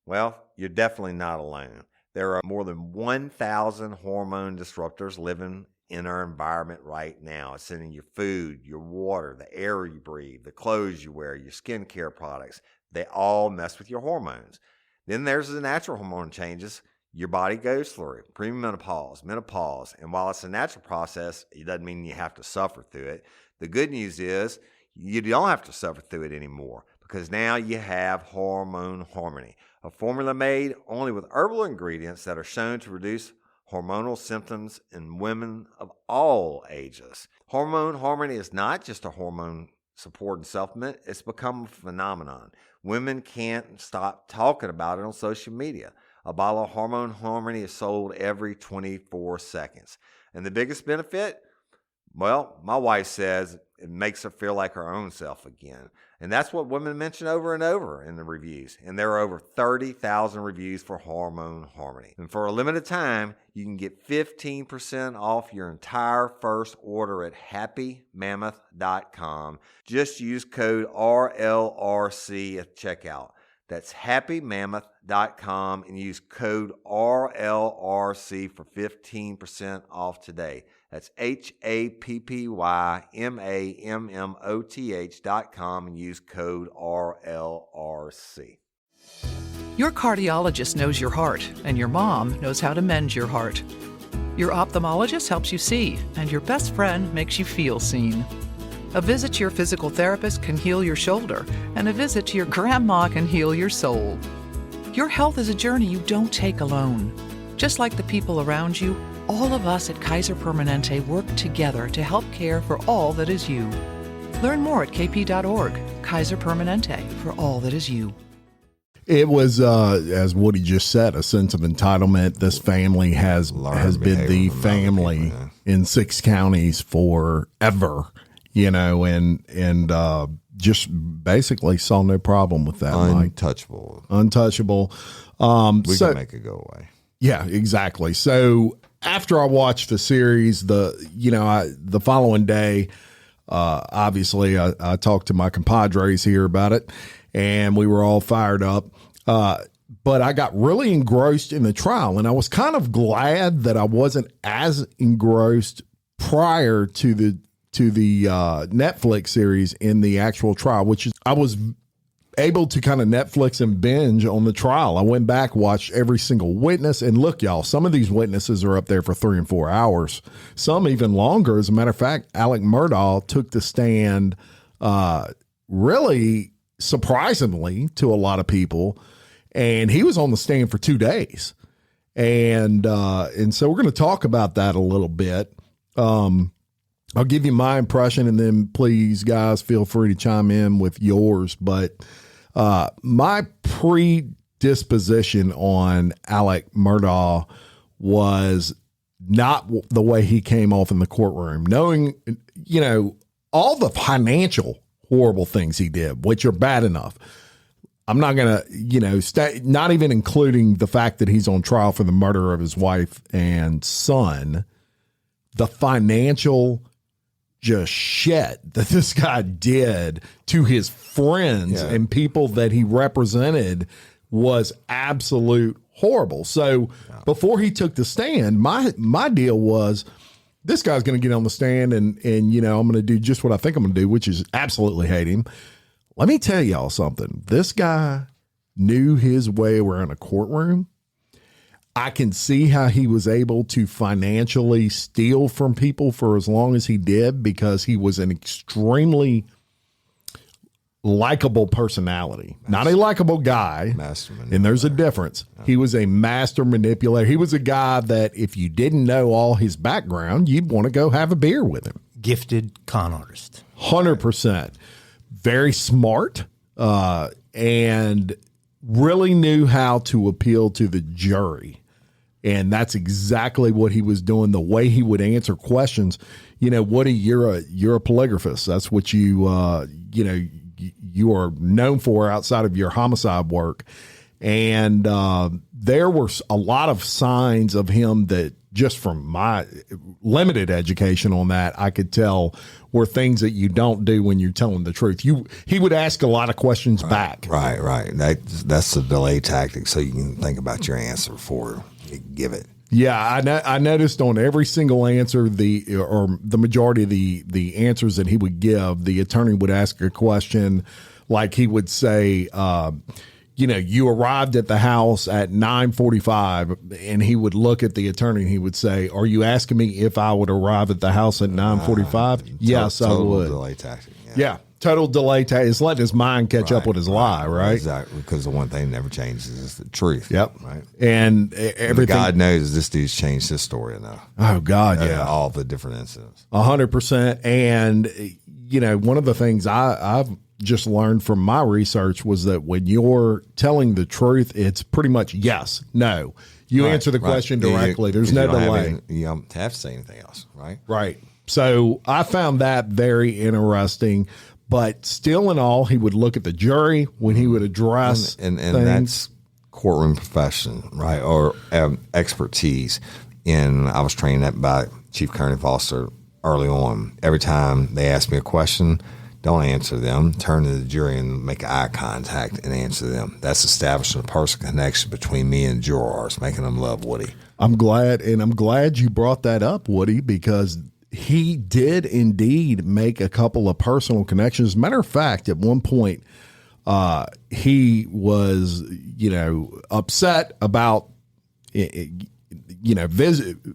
Well, you're definitely not alone. There are more than 1,000 hormone disruptors living in our environment right now. It's in your food, your water, the air you breathe, the clothes you wear, your skincare products. They all mess with your hormones. Then there's the natural hormone changes your body goes through, premenopause, menopause. And while it's a natural process, it doesn't mean you have to suffer through it. The good news is you don't have to suffer through it anymore because now you have Hormone Harmony, a formula made only with herbal ingredients that are shown to reduce hormonal symptoms in women of all ages. Hormone Harmony is not just a hormone support and supplement. It's become a phenomenon. Women can't stop talking about it on social media. A bottle of Hormone Harmony is sold every 24 seconds. And the biggest benefit? Well, my wife says it makes her feel like her own self again. And that's what women mention over and over in the reviews. And there are over 30,000 reviews for Hormone Harmony. And for a limited time, you can get 15% off your entire first order at happymammoth.com. Just use code RLRC at checkout. That's happymammoth.com and use code RLRC for 15% off today. That's happymammoth.com and use code RLRC. Your cardiologist knows your heart, and your mom knows how to mend your heart. Your ophthalmologist helps you see, and your best friend makes you feel seen. A visit to your physical therapist can heal your shoulder, and a visit to your grandma can heal your soul. Your health is a journey you don't take alone. Just like the people around you, all of us at Kaiser Permanente work together to help care for all that is you. Learn more at kp.org. Kaiser Permanente, for all that is you. It was, as Woody just said, a sense of entitlement. This family has been the family in 6 counties forever. And just basically saw no problem with that. Untouchable. Untouchable. We can make it go away. Yeah, exactly. So after I watched the series, the following day, obviously I talked to my compadres here about it, and we were all fired up. But I got really engrossed in the trial, and I was kind of glad that I wasn't as engrossed prior to the Netflix series in the actual trial, which is I was able to kind of Netflix and binge on the trial. I went back, watched every single witness, and look, y'all, some of these witnesses are up there for 3 and 4 hours, some even longer. As a matter of fact, Alex Murdaugh took the stand really surprisingly to a lot of people, and he was on the stand for 2 days. And so we're going to talk about that a little bit. I'll give you my impression, and then please, guys, feel free to chime in with yours. But my predisposition on Alex Murdaugh was not the way he came off in the courtroom, knowing, all the financial horrible things he did, which are bad enough. I'm not going to, not even including the fact that he's on trial for the murder of his wife and son, the financial just shit that this guy did to his friends and people that he represented was absolute horrible. So before he took the stand, my deal was, this guy's going to get on the stand and I'm going to do just what I think I'm going to do, which is absolutely hate him. Let me tell y'all something. This guy knew his way around a courtroom. I can see how he was able to financially steal from people for as long as he did, because he was an extremely likable personality, not a likable guy. And there's a difference. He was a master manipulator. He was a guy that if you didn't know all his background, you'd want to go have a beer with him. Gifted con artist. 100%. Very smart, and really knew how to appeal to the jury. And that's exactly what he was doing. The way he would answer questions, Woody, you're a polygraphist. That's what you are known for outside of your homicide work. And there were a lot of signs of him that, just from my limited education on that, I could tell were things that you don't do when you're telling the truth. He would ask a lot of questions back. Right. That's the delay tactic, so you can think about your answer before you give it. Yeah, I noticed on every single answer, the majority of the answers that he would give, the attorney would ask a question, like he would say, you arrived at the house at 9:45, and he would look at the attorney and he would say, "Are you asking me if I would arrive at the house at 9:45?" Yes, I would. Delay tactic. Yeah. Total delay tactic. It's letting his mind catch up with his lie, right? Exactly, because the one thing that never changes is the truth. Yep. Right. And everything. God knows this dude's changed his story enough. Oh God, yeah. All the different incidents. 100%. And one of the things I've just learned from my research was that when you're telling the truth, it's pretty much yes, no. You answer the question directly. There's no delay. You don't have to say anything else, right? Right. So I found that very interesting. But still in all, he would look at the jury when he would address and things. That's courtroom profession, right, or expertise. And I was trained that by Chief Kearney Foster early on. Every time they ask me a question, don't answer them. Turn to the jury and make eye contact and answer them. That's establishing a personal connection between me and jurors, making them love Woody. I'm glad you brought that up, Woody, because he did indeed make a couple of personal connections. As a matter of fact, at one point, he was, upset about,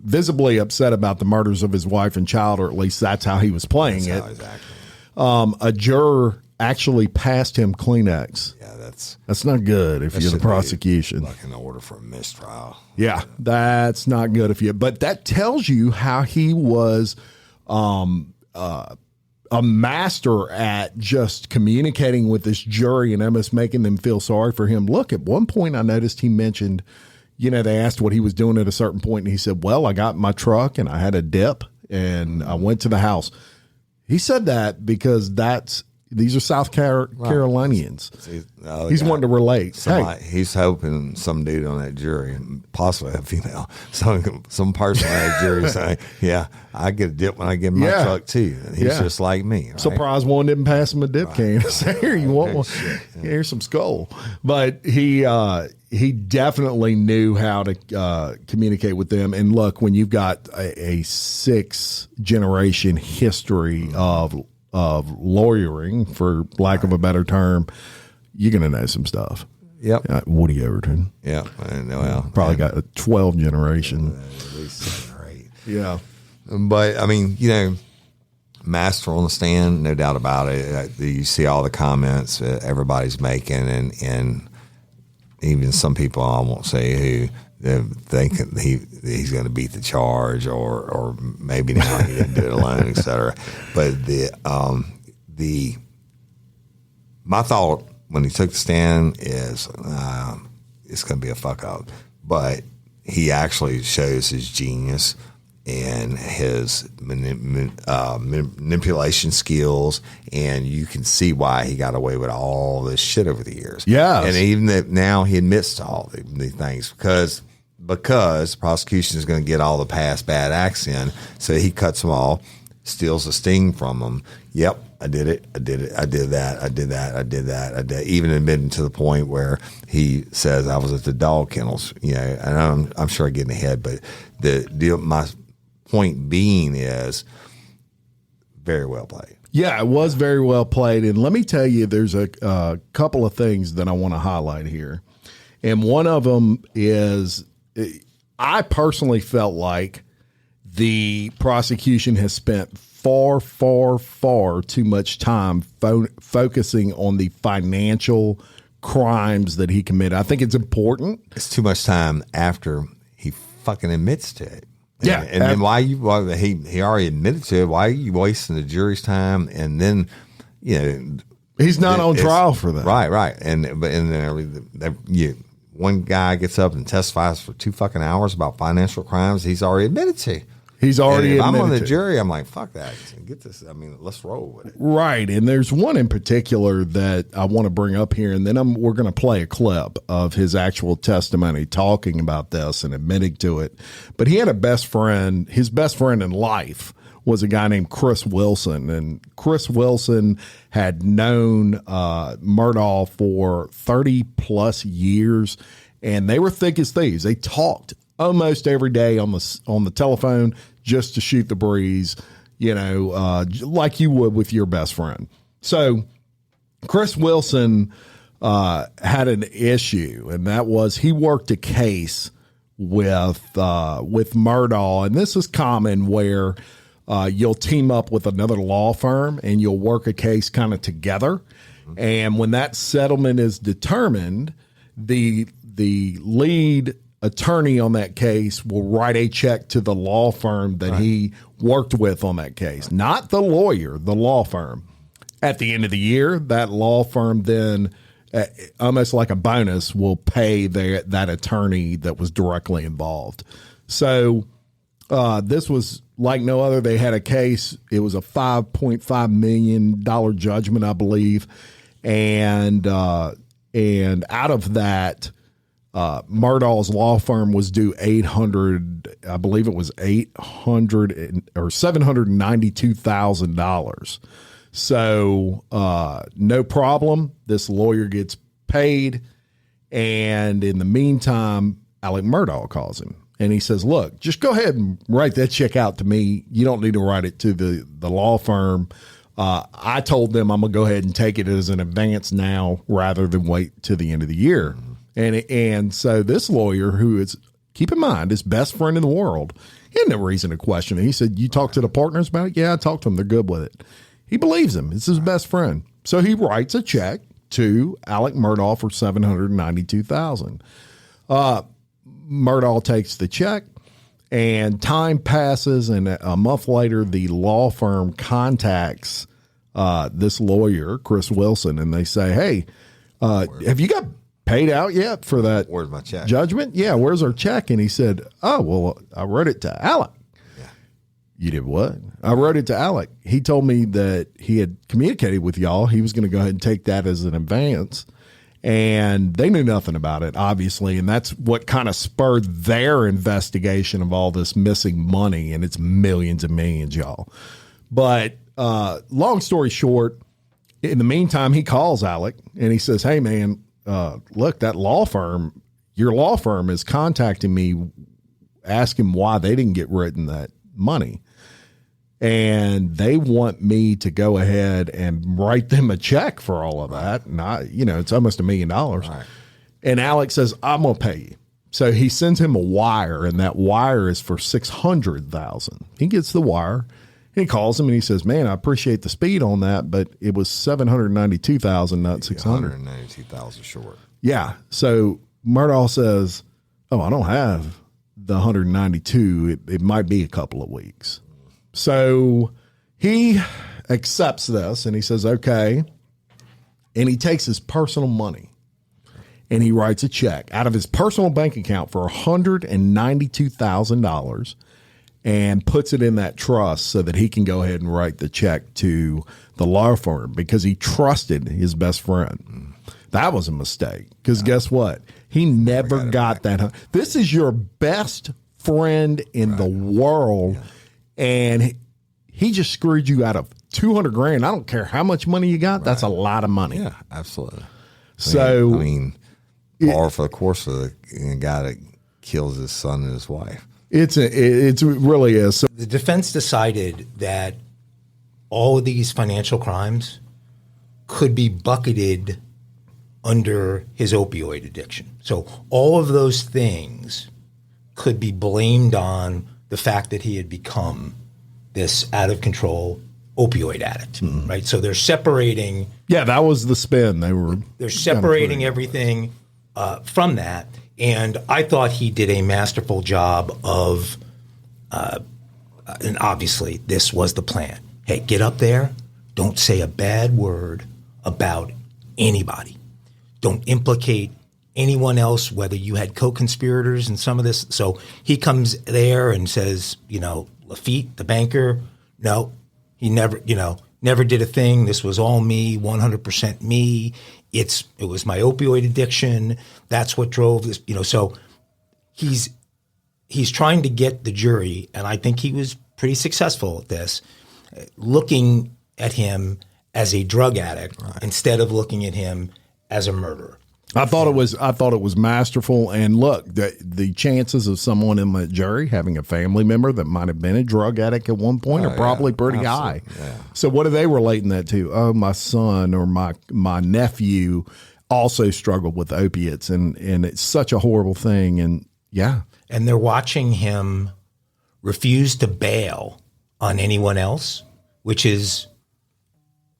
visibly upset about the murders of his wife and child, or at least that's how he was playing it. Exactly. A juror actually passed him Kleenex. Yeah, that's not good if you're the prosecution. Like an order for a mistrial. Yeah, that's not good but that tells you how he was a master at just communicating with this jury and almost making them feel sorry for him. Look, at one point I noticed he mentioned, they asked what he was doing at a certain point, and he said, "Well, I got in my truck and I had a dip and I went to the house." He said that because these are South Carolinians. He's wanting to relate. He's hoping some dude on that jury, and possibly a female, some person on that jury saying, "Yeah, I get a dip when I get in my truck too." And he's just like me. Right? Surprised one didn't pass him a dip can. Say, "Here, you want one? Here's some skull." But he definitely knew how to communicate with them. And look, when you've got a 6-generation history of lawyering, for lack of a better term, you're going to know some stuff. Yep. Woody Overton. Yeah. Probably got a 12 generation. At least 7 or 8. Yeah. But, I mean, master on the stand, no doubt about it. You see all the comments everybody's making, and even some people, I won't say who, think he's going to beat the charge, or maybe now he didn't do it alone, et cetera. But my thought when he took the stand is it's going to be a fuck up. But he actually shows his genius and his manipulation skills, and you can see why he got away with all this shit over the years. Yeah, and even that now he admits to all these things, because because prosecution is going to get all the past bad acts in. So he cuts them all, steals the sting from them. Yep, I did it. I did it. I did that. I did that. I did that. I did. Even admitting to the point where he says, I was at the dog kennels, and I'm sure I get in the head, but the deal, my point being is very well played. Yeah, it was very well played. And let me tell you, there's a couple of things that I want to highlight here. And one of them is I personally felt like the prosecution has spent far, far, far too much time focusing on the financial crimes that he committed. I think it's important. It's too much time after he fucking admits to it. Yeah. And then he already admitted to it. Why are you wasting the jury's time? And then, he's not on trial for that. Right. One guy gets up and testifies for 2 fucking hours about financial crimes he's already admitted to. He's already and if admitted I'm on the to. jury, I'm like, fuck that. Get this. I mean, let's roll with it. Right. And there's one in particular that I want to bring up here, and then we're going to play a clip of his actual testimony talking about this and admitting to it. But he had a best friend. His best friend in life was a guy named Chris Wilson. And Chris Wilson had known Murdaugh for 30 plus years, and they were thick as thieves. They talked almost every day on the telephone just to shoot the breeze, like you would with your best friend. So Chris Wilson had an issue, and that was he worked a case with Murdaugh, and this is common where you'll team up with another law firm and you'll work a case kind of together. And when that settlement is determined, the lead attorney on that case will write a check to the law firm that he worked with on that case, not the lawyer, the law firm. At the end of the year, that law firm then, almost like a bonus, will pay that attorney that was directly involved. So this was like no other. They had a case. It was a $5.5 million judgment, I believe. And out of that, Murdaugh's law firm was due $800, I believe it was $792,000. So no problem. This lawyer gets paid, and in the meantime, Alex Murdaugh calls him, and he says, "Look, just go ahead and write that check out to me. You don't need to write it to the law firm. I told them I'm gonna go ahead and take it as an advance now rather than wait to the end of the year." And so this lawyer, who is, keep in mind, his best friend in the world, he had no reason to question it. He said, "You talked to the partners about it?" "Yeah, I talked to them. They're good with it." He believes him. It's his best friend. So he writes a check to Alex Murdaugh for $792,000. Murdaugh takes the check, and time passes, and a month later, the law firm contacts this lawyer, Chris Wilson, and they say, "Hey, have you got paid out yet for that Where's my check? judgment?" "Yeah, where's our check?" And he said, "Oh, well, I wrote it to Alec." Yeah. "You did what?" "I wrote it to Alec. He told me that he had communicated with y'all. He was going to go ahead and take that as an advance." And they knew nothing about it, obviously. And that's what kind of spurred their investigation of all this missing money. And it's millions and millions, y'all. But long story short, in the meantime, he calls Alec and he says, "Hey, man, look, that law firm, your law firm is contacting me, asking why they didn't get written that money. And they want me to go ahead and write them a check for all of that. And it's almost $1 million. Right. And Alex says, "I'm going to pay you." So he sends him a wire, and that wire is for $600,000. He gets the wire. He calls him and he says, "Man, I appreciate the speed on that, but it was $792,000, not $600,000. $192,000 short." Yeah. So Murdaugh says, "Oh, I don't have the 192. It might be a couple of weeks." So he accepts this and he says, "Okay." And he takes his personal money and he writes a check out of his personal bank account for $192,000 and puts it in that trust so that he can go ahead and write the check to the law firm because he trusted his best friend. That was a mistake because guess what? He never got that. This is your best friend in the world, and he just screwed you out of $200,000. I don't care how much money you got. That's a lot of money. Yeah, absolutely. So I mean, par for the course of the guy that kills his son and his wife. it really is. So The defense decided that all of these financial crimes could be bucketed under his opioid addiction. So all of those things could be blamed on the fact that he had become this out of control opioid addict, right? So they're separating. yeah, that was the spin. They're separating everything from that. And I thought he did a masterful job of, and obviously this was the plan. Hey, get up there. Don't say a bad word about anybody. Don't implicate anyone else, whether you had co-conspirators in some of this. So he comes there and says, Lafitte, the banker, no, he never did a thing. This was all me, 100% me. It was my opioid addiction. That's what drove this, so he's trying to get the jury, and I think he was pretty successful at this, looking at him as a drug addict instead of looking at him as a murderer. I thought it was masterful. And look, the chances of someone in the jury having a family member that might have been a drug addict at one point are probably pretty high. Yeah. So what are they relating that to? Oh, my son or my nephew also struggled with opiates, and it's such a horrible thing. And yeah. And they're watching him refuse to bail on anyone else, which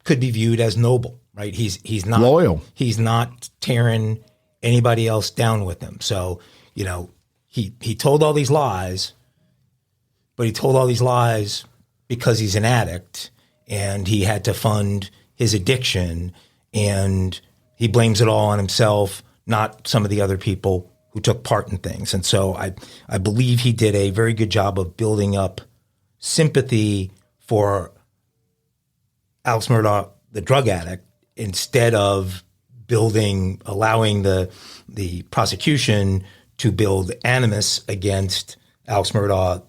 could be viewed as noble, right? He's not loyal. He's not tearing anybody else down with him. So, he told all these lies, but he told all these lies because he's an addict and he had to fund his addiction, and he blames it all on himself, not some of the other people who took part in things. And so I believe he did a very good job of building up sympathy for Alex Murdaugh, the drug addict, instead of allowing the prosecution to build animus against Alex Murdaugh,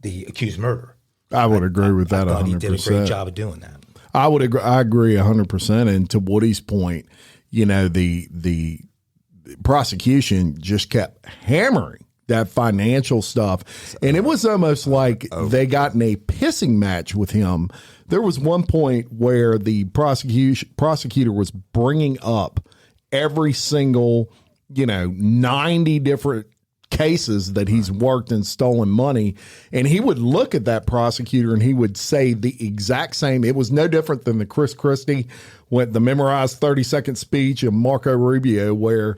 the accused murderer. I would agree with that 100%. I thought he did a great job of doing that. I would agree. I agree 100%. And to Woody's point, the prosecution just kept hammering that financial stuff. And it was almost like they got in a pissing match with him. There was one point where the prosecutor was bringing up every single, 90 different cases that he's worked and stolen money. And he would look at that prosecutor and he would say the exact same. It was no different than the Chris Christie went the memorized 30-second speech of Marco Rubio, where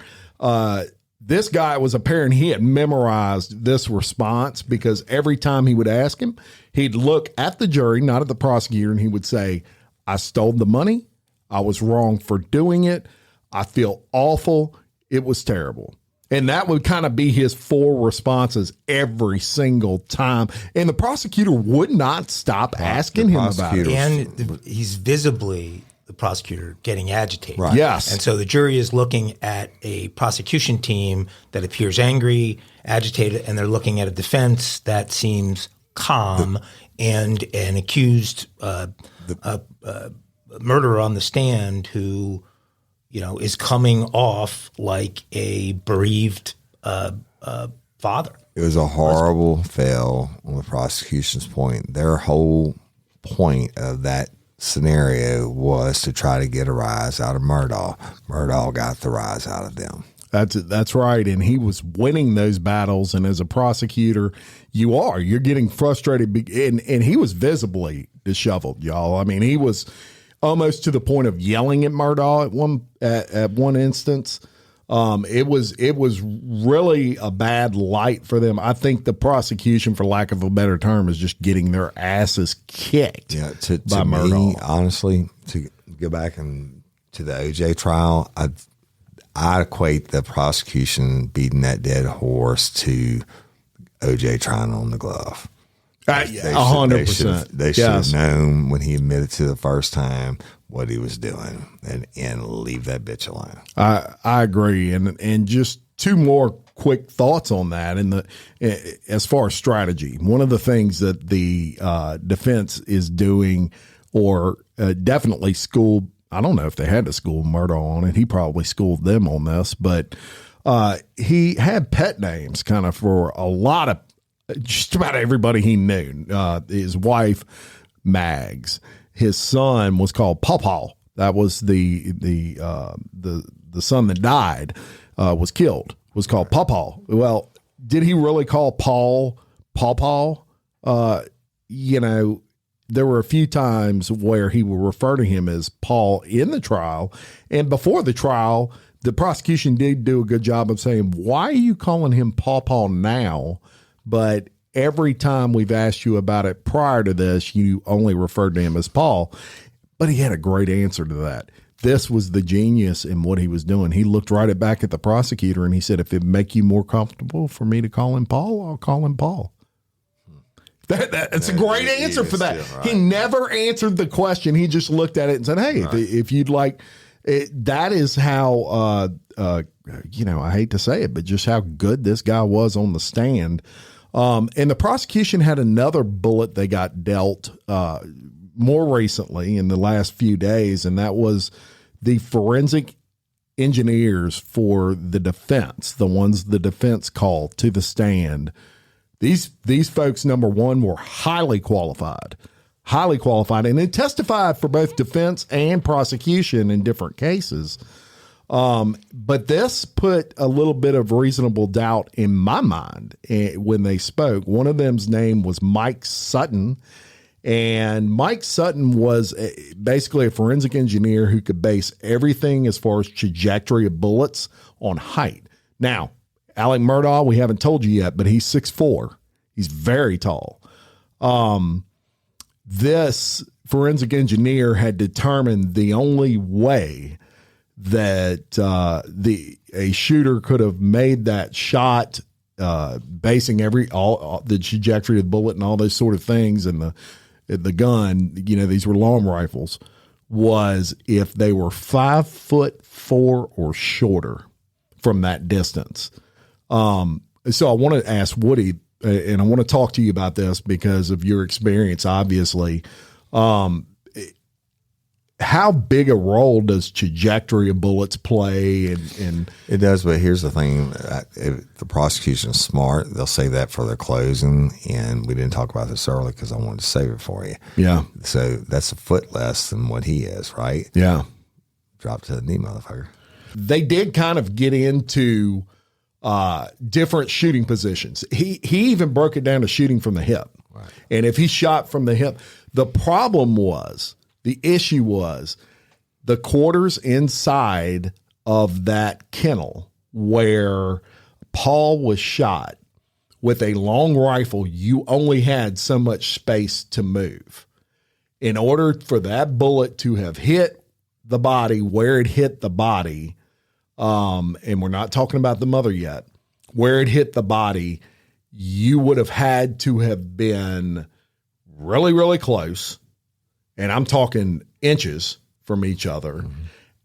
this guy was apparent he had memorized this response, because every time he would ask him, he'd look at the jury, not at the prosecutor, and he would say, I stole the money. I was wrong for doing it. I feel awful. It was terrible. And that would kind of be his 4 responses every single time. And the prosecutor would not stop asking him about it. And he's visibly, the prosecutor, getting agitated. Right. Yes. And so the jury is looking at a prosecution team that appears angry, agitated, and they're looking at a defense that seems calm, and an accused murderer on the stand who, is coming off like a bereaved father. It was a horrible fail on the prosecution's point. Their whole point of that scenario was to try to get a rise out of Murdaugh. Murdaugh got the rise out of them. That's right. And he was winning those battles. And as a prosecutor, you're getting frustrated. And he was visibly disheveled, y'all. I mean, he was almost to the point of yelling at Murdaugh at one instance. It was really a bad light for them. I think the prosecution, for lack of a better term, is just getting their asses kicked. Yeah, to Murdaugh. Me, honestly, to go back and to the OJ trial, I equate the prosecution beating that dead horse to OJ trying on the glove. 100%. They should have known when he admitted to the first time what he was doing and leave that bitch alone. I agree. And just two more quick thoughts on that. And as far as strategy, one of the things that the defense is doing, or definitely schooled, I don't know if they had to school Murdaugh on it. He probably schooled them on this, but he had pet names kind of for a lot of just about everybody he knew. His wife, Mags. His son was called Pawpaw. That was the son that died, was killed, was called Pawpaw. Well, did he really call Paul Pawpaw? There were a few times where he would refer to him as Paul in the trial. And before the trial, the prosecution did do a good job of saying, why are you calling him Pawpaw now? But every time we've asked you about it prior to this, you only referred to him as Paul. But he had a great answer to that. This was the genius in what he was doing. He looked right back at the prosecutor and he said, if it make you more comfortable for me to call him Paul, I'll call him Paul. That's a great answer for that. Right. He never answered the question. He just looked at it and said, hey, if you'd like, that is how, I hate to say it, but just how good this guy was on the stand. And the prosecution had another bullet they got dealt more recently in the last few days, and that was the forensic engineers for the defense, the ones the defense called to the stand. These folks, number one, were highly qualified, and they testified for both defense and prosecution in different cases. But this put a little bit of reasonable doubt in my mind when they spoke. One of them's name was Mike Sutton, and Mike Sutton was basically a forensic engineer who could base everything as far as trajectory of bullets on height. Now, Alex Murdaugh, we haven't told you yet, but he's 6'4". He's very tall. This forensic engineer had determined the only way that a shooter could have made that shot, basing all the trajectory of the bullet and all those sort of things, and the gun. These were long rifles. Was if they were 5'4" or shorter from that distance. So I want to ask Woody, and I want to talk to you about this because of your experience, obviously. How big a role does trajectory of bullets play? And it does, but here's the thing. If the prosecution's smart, they'll say that for their closing, and we didn't talk about this earlier because I wanted to save it for you. Yeah. So that's a foot less than what he is, right? Yeah. Drop to the knee, motherfucker. They did kind of get into different shooting positions. He even broke it down to shooting from the hip. Right. And if he shot from the hip, the issue was the quarters inside of that kennel where Paul was shot with a long rifle. You only had so much space to move. In order for that bullet to have hit the body where it hit the body, and we're not talking about the mother yet, where it hit the body, you would have had to have been really, really close. And I'm talking inches from each other. Mm-hmm.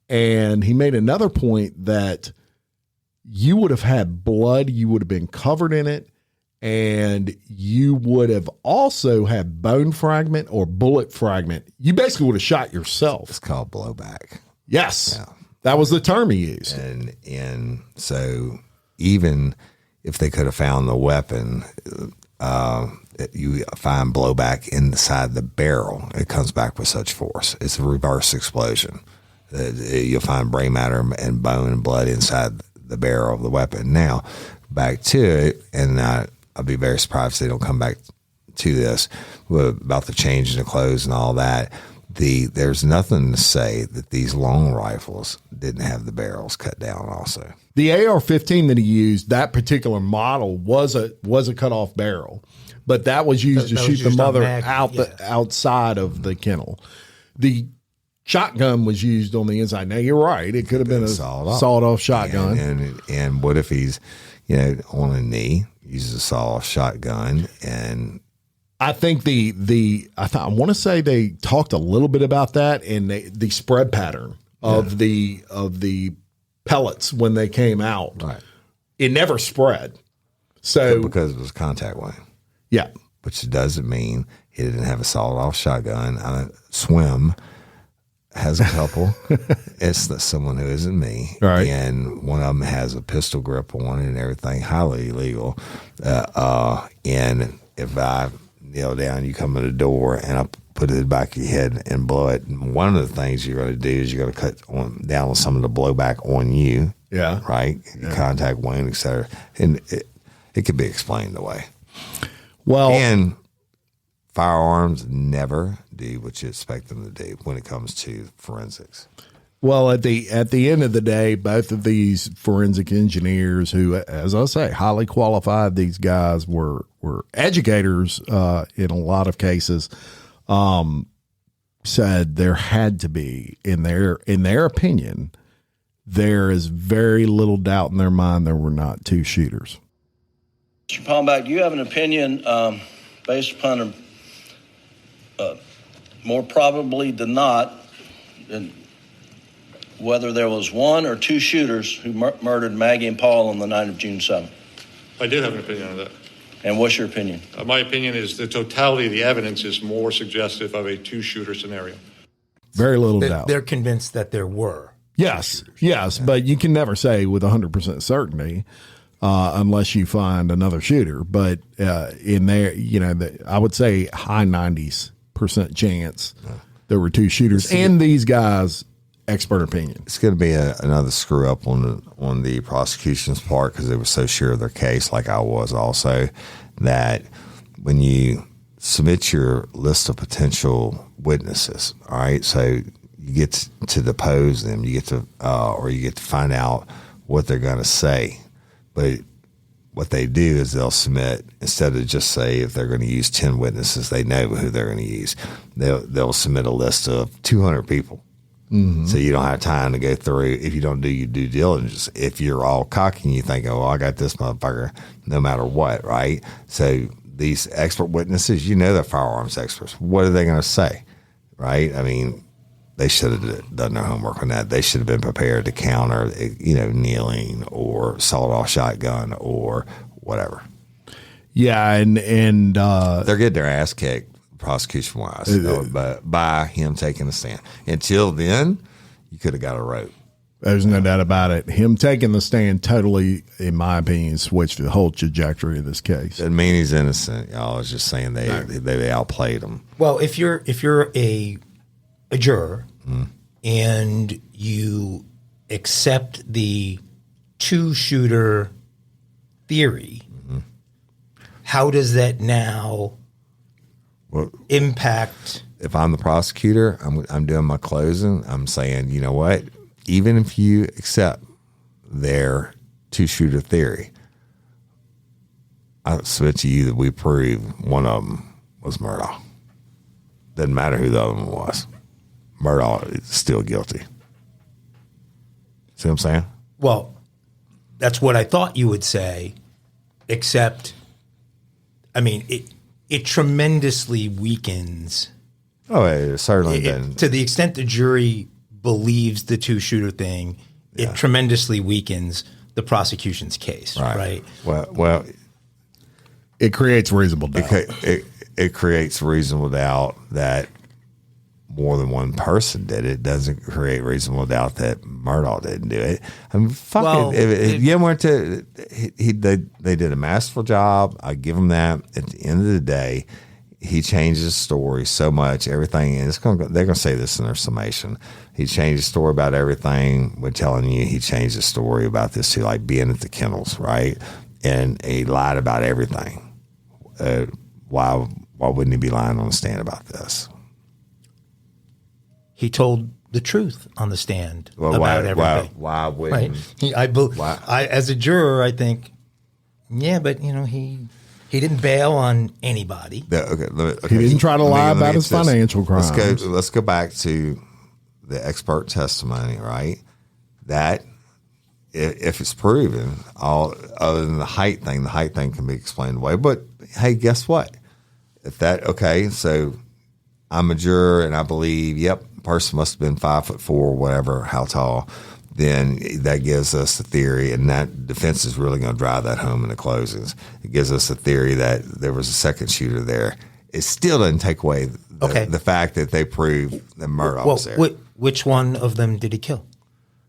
And he made another point that you would have had blood, you would have been covered in it, and you would have also had bone fragment or bullet fragment. You basically would have shot yourself. It's called blowback. Yes. Yeah. That was the term he used. And so even if they could have found the weapon, you find blowback inside the barrel, it comes back with such force. It's a reverse explosion. You'll find brain matter and bone and blood inside the barrel of the weapon. Now, back to it, and I'll be very surprised if they don't come back to this about the change in the clothes and all that. There's nothing to say that these long rifles didn't have the barrels cut down also. The AR-15 that he used, that particular model, was a cut-off barrel. But that was used to shoot the mother outside of the kennel. The shotgun was used on the inside. Now, you're right. It could have been a sawed-off shotgun. And what if he's on a knee, uses a sawed-off shotgun, and I think I want to say they talked a little bit about that and the spread pattern of the pellets when they came out. Right. It never spread. So because it was contact wound. Yeah. Which doesn't mean he didn't have a sawed-off shotgun. Swim has a couple. It's someone who isn't me. Right. And one of them has a pistol grip on it and everything, highly illegal. And if I kneel down, you come to the door, and I put it in the back of your head and blow it. And one of the things you're going to do is you're going to cut down on some of the blowback on you. Yeah. Right? Yeah. Contact wound, et cetera. And it could be explained away. Well, and firearms never do what you expect them to do when it comes to forensics. Well, at the end of the day, both of these forensic engineers, who, as I say, highly qualified, these guys were educators in a lot of cases, said there had to be, in their opinion, there is very little doubt in their mind there were not two shooters. Mr. Palmbach, do you have an opinion based upon more probably than not, and whether there was one or two shooters who murdered Maggie and Paul on the night of June 7th? I do have an opinion on that. And what's your opinion? My opinion is the totality of the evidence is more suggestive of a two-shooter scenario. Very little doubt. They're convinced that there were. Yes, but you can never say with 100% certainty unless you find another shooter. But in there, I would say high 90% chance there were two shooters, and these guys. Expert opinion. It's going to be another screw up on the prosecution's part because they were so sure of their case, like I was also, that when you submit your list of potential witnesses, all right, so you get to depose them, you get to or you get to find out what they're going to say, but what they do is they'll submit, instead of just say if they're going to use 10 witnesses, they know who they're going to use. They'll submit a list of 200 people. Mm-hmm. So you don't have time to go through if you don't do your due diligence. If you're all cocky and you think, oh, I got this motherfucker no matter what, right? So these expert witnesses, they're firearms experts. What are they going to say, right? I mean, they should have done their homework on that. They should have been prepared to counter, kneeling or sawed-off shotgun or whatever. Yeah, and they're getting their ass kicked. Prosecution wise, by him taking a stand. Until then, you could have got a rope. There's no doubt about it. Him taking the stand totally, in my opinion, switched the whole trajectory of this case. Doesn't mean he's innocent. Y'all. I was just saying they outplayed him. Well, if you're a juror and you accept the two-shooter theory, how does that now impact? If I'm the prosecutor, I'm doing my closing. I'm saying, you know what? Even if you accept their two-shooter theory, I submit to you that we prove one of them was Murdaugh. Doesn't matter who the other one was. Murdaugh is still guilty. See what I'm saying? Well, that's what I thought you would say, except, I mean, it tremendously weakens. Oh, it certainly did. To the extent the jury believes the two-shooter thing, it tremendously weakens the prosecution's case, right? Well, it creates reasonable doubt. It creates reasonable doubt that more than one person did it. Doesn't create reasonable doubt that Murdaugh didn't do it. I mean, they did a masterful job. I give him that. At the end of the day, he changed his story so much. Everything, and they're going to say this in their summation. He changed his story about everything. We're telling you, he changed his story about this too, like being at the kennels, right? And he lied about everything. Why wouldn't he be lying on the stand about this? He told the truth on the stand about everything. Why wouldn't? Right. As a juror, I think, but he didn't bail on anybody. He didn't try to lie about his financial crimes. Let's go back to the expert testimony, right? That if it's proven, all other than the height thing can be explained away. But hey, guess what? So I'm a juror and I believe, yep, person must have been 5'4", whatever, how tall. Then that gives us the theory, and that defense is really going to drive that home in the closings. It gives us a theory that there was a second shooter there. It still doesn't take away the fact that they proved that Murdaugh was there. Which one of them did he kill?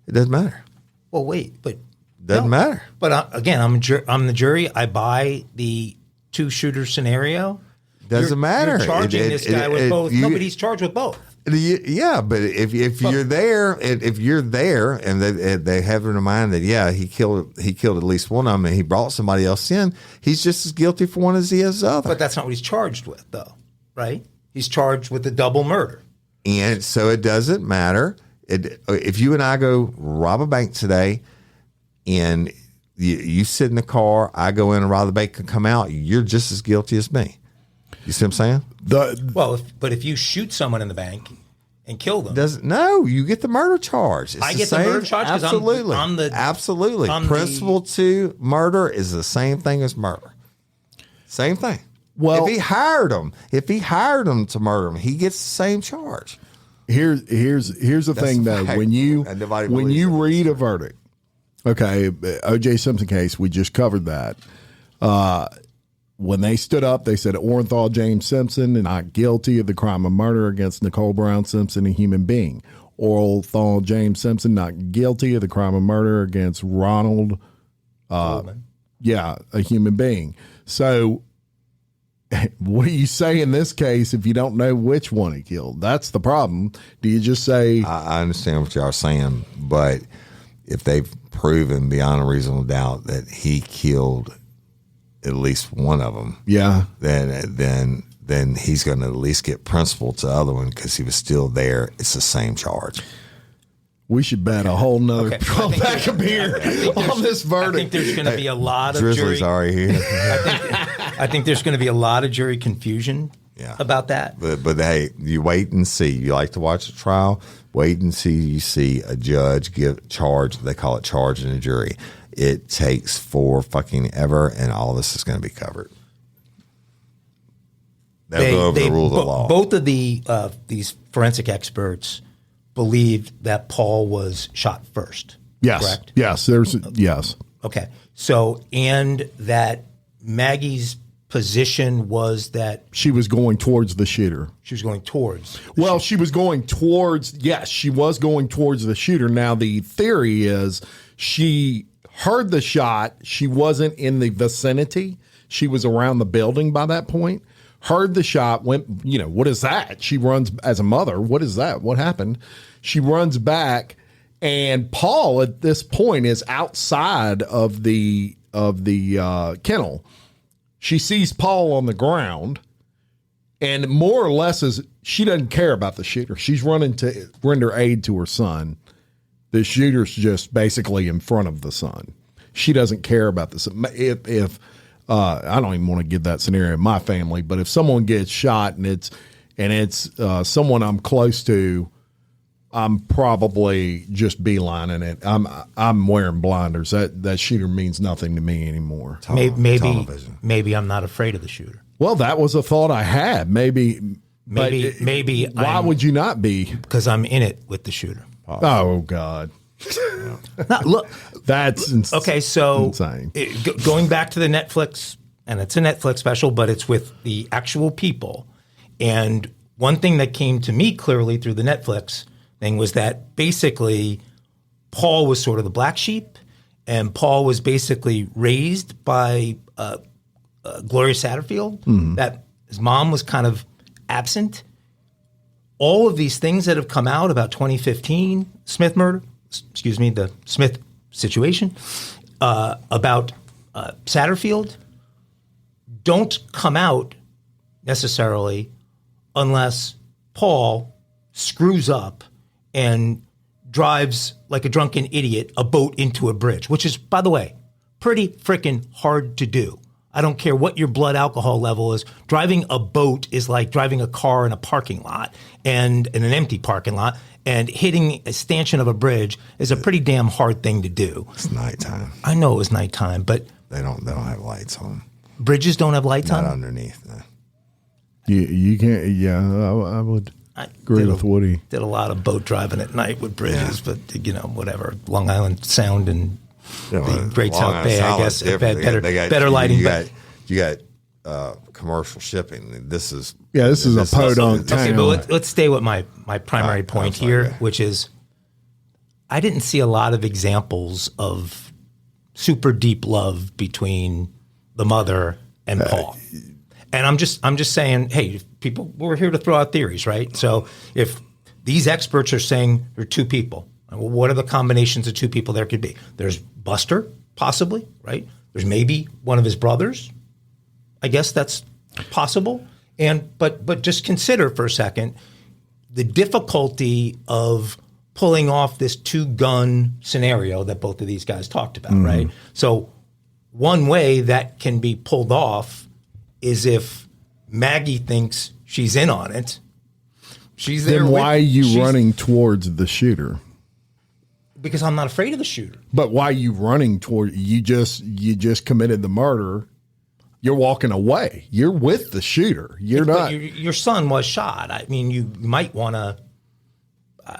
It doesn't matter. Well, wait, but doesn't matter. But again, I'm the jury. I buy the two-shooter scenario. Doesn't matter. You're charging this guy with both. No, but he's charged with both. Yeah, but if you're there, and they have in mind that he killed at least one of them, and he brought somebody else in, he's just as guilty for one as he is the other. But that's not what he's charged with, though, right? He's charged with the double murder. And so it doesn't matter. If you and I go rob a bank today, and you sit in the car, I go in and rob the bank and come out, you're just as guilty as me. You see what I'm saying? But if you shoot someone in the bank and kill them, you get the murder charge. I get the murder charge because absolutely, absolutely. Principle 2 murder is the same thing as murder. Same thing. Well, if he hired him to murder him, he gets the same charge. Here's the thing though. When you read a verdict, okay, O.J. Simpson case, we just covered that. When they stood up, they said Orenthal James Simpson not guilty of the crime of murder against Nicole Brown Simpson, a human being. Orenthal James Simpson not guilty of the crime of murder against Ronald, a human being. So what do you say in this case if you don't know which one he killed? That's the problem. Do you just say... I understand what y'all are saying, but if they've proven beyond a reasonable doubt that he killed at least one of them, then he's going to at least get principle to the other one because he was still there. It's the same charge. We should bet a whole nother 12 pack of beer on this verdict. I think there's going to be a lot of Drizzly's already here. I think there's going to be a lot of jury confusion about that. But hey, you wait and see. You like to watch a trial? Wait and see. You see a judge give charge. They call it charge in a jury. It takes for fucking ever, and all this is going to be covered. They'll go over the rule of the law. Both of these forensic experts believed that Paul was shot first. Yes. Correct? Yes. Yes. Okay. So, and that Maggie's position was that she was going towards the shooter. She was going towards. She was going towards. Yes, she was going towards the shooter. Now the theory is she heard the shot. She wasn't in the vicinity. She was around the building by that point. Heard the shot, went, what is that? She runs as a mother. What is that? What happened? She runs back, and Paul at this point is outside of the kennel. She sees Paul on the ground, and more or less she doesn't care about the shooter. She's running to render aid to her son. The shooter's just basically in front of the son. She doesn't care about this. If I don't even want to give that scenario in my family, but if someone gets shot and it's someone I'm close to, I'm probably just beelining it. I'm wearing blinders. That shooter means nothing to me anymore. Maybe I'm not afraid of the shooter. Well, that was a thought I had. Maybe. Why would you not be? Because I'm in it with the shooter. Oh God. Now, look, that's okay. So insane. Going back to the Netflix, and it's a Netflix special, but it's with the actual people. And one thing that came to me clearly through the Netflix thing was that basically Paul was sort of the black sheep, and Paul was basically raised by Gloria Satterfield. Mm-hmm. That his mom was kind of absent. All of these things that have come out about 2015 Smith murder. The Smith situation, about Satterfield, don't come out necessarily unless Paul screws up and drives like a drunken idiot a boat into a bridge, which is, by the way, pretty freaking hard to do. I don't care what your blood alcohol level is. Driving a boat is like driving a car in a parking lot and in an empty parking lot. And hitting a stanchion of a bridge is a pretty damn hard thing to do. It's nighttime. I know it was nighttime, but they don't have lights on. Bridges don't have lights on? Not underneath. No. You can't. Yeah, I would agree with Woody. Did a lot of boat driving at night with bridges, but whatever. Long Island Sound and the Great South Bay, I guess, better lighting. You got commercial shipping. This is a podunk town. Okay, but let's stay with my primary point here, which is I didn't see a lot of examples of super deep love between the mother and Paul. And I'm just saying, hey, people, we're here to throw out theories, right? So if these experts are saying there are two people, well, what are the combinations of two people there could be? There's Buster, possibly, right? There's maybe one of his brothers. I guess that's possible. But just consider for a second the difficulty of pulling off this two-gun scenario that both of these guys talked about, right? So one way that can be pulled off is if Maggie thinks she's in on it. She's there. Then why are you running towards the shooter? Because I'm not afraid of the shooter. But why are you running toward? You just committed the murder. You're walking away. You're with the shooter. You're not. Your son was shot. I mean, you might want to.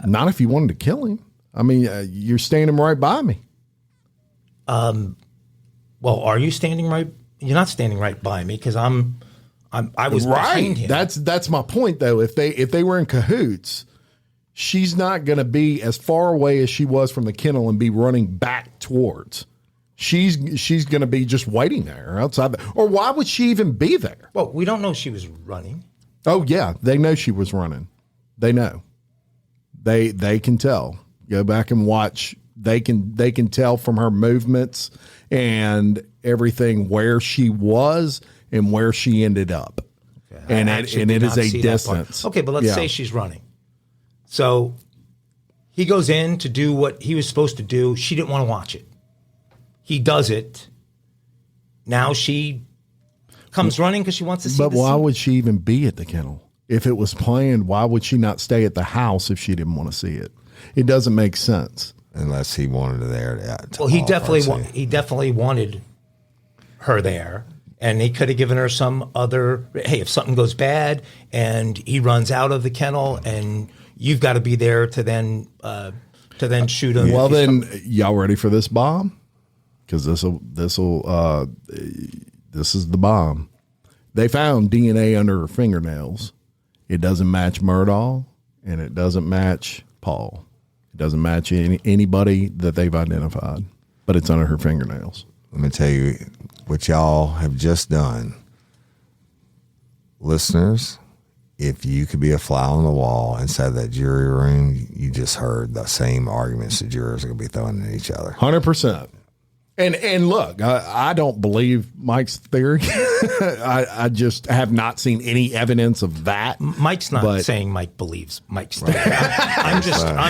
Not if you wanted to kill him. I mean, you're standing right by me. Well, are you standing right? You're not standing right by me because I was behind him. That's my point, though. If they were in cahoots, she's not going to be as far away as she was from the kennel and be running back towards. She's going to be just waiting there outside. Or why would she even be there? Well, we don't know she was running. Oh yeah, they know she was running. They know. They can tell. Go back and watch. They can tell from her movements and everything where she was and where she ended up. Okay, and it is a distance. Okay, but let's say she's running. So he goes in to do what he was supposed to do. She didn't want to watch it. He does it. Now she comes running because she wants to see. But why would she even be at the kennel? If it was planned, why would she not stay at the house if she didn't want to see it? It doesn't make sense. Unless he wanted her there. Well, he definitely wanted her there, and he could have given her some other. Hey, if something goes bad and he runs out of the kennel, and you've got to be there to then shoot him. Well, then y'all ready for this bomb? Because this is the bomb. They found DNA under her fingernails. It doesn't match Murdaugh, and it doesn't match Paul. It doesn't match anybody that they've identified, but it's under her fingernails. Let me tell you what y'all have just done. Listeners, if you could be a fly on the wall inside that jury room, you just heard the same arguments the jurors are going to be throwing at each other. 100%. And look, I don't believe Mike's theory. I just have not seen any evidence of that. Mike's not saying Mike believes Mike's theory. I'm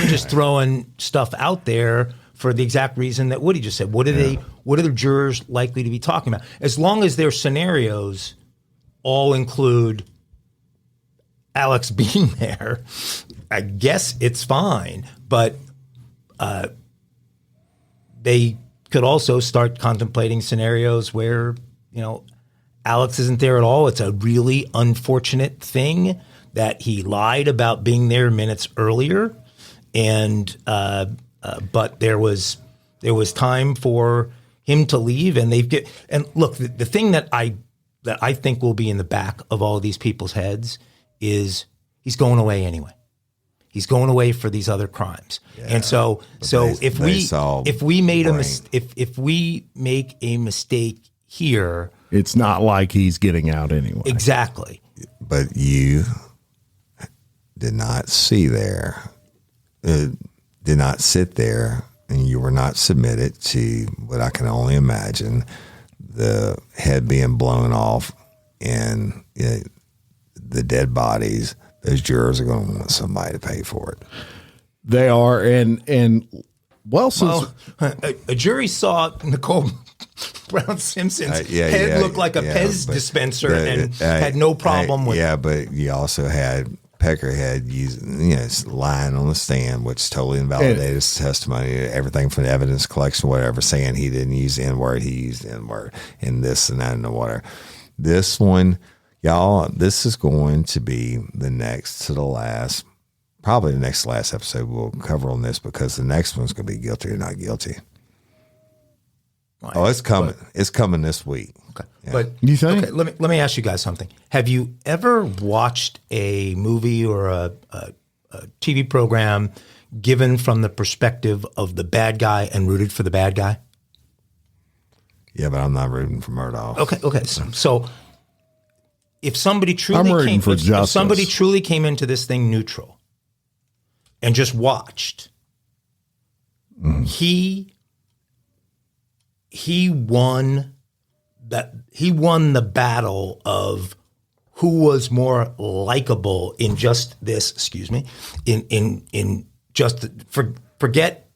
just throwing stuff out there for the exact reason that Woody just said. What are the jurors likely to be talking about? As long as their scenarios all include Alex being there, I guess it's fine. But they could also start contemplating scenarios where, Alex isn't there at all. It's a really unfortunate thing that he lied about being there minutes earlier. And, but there was time for him to leave, and and look, the thing that I think will be in the back of all of these people's heads is he's going away anyway. He's going away for these other crimes, and so if we make a mistake here, it's not like he's getting out anyway. Exactly. But you did not sit there, and you were not submitted to what I can only imagine the head being blown off and the dead bodies. Those jurors are going to want somebody to pay for it. They are, and a jury saw Nicole Brown Simpson's head look like a Pez dispenser and had no problem with it. Yeah, but you also had Peckerhead lying on the stand, which totally invalidated his testimony. Everything from the evidence collection, whatever, saying he didn't use the N-word, he used the N-word, and this and that and the whatever. This one Y'all, this is going to be the next to the last, probably the next to last episode we'll cover on this, because the next one's going to be guilty or not guilty. Right. Oh, it's coming. It's coming this week. Okay. Yeah. But You think? Okay, let me ask you guys something. Have you ever watched a movie or a TV program given from the perspective of the bad guy and rooted for the bad guy? Yeah, but I'm not rooting for Murdaugh. Okay. So if somebody truly I'm rooting for if justice. somebody truly came into this thing neutral and just watched, he won the battle of who was more likable in just this. Excuse me, in just forget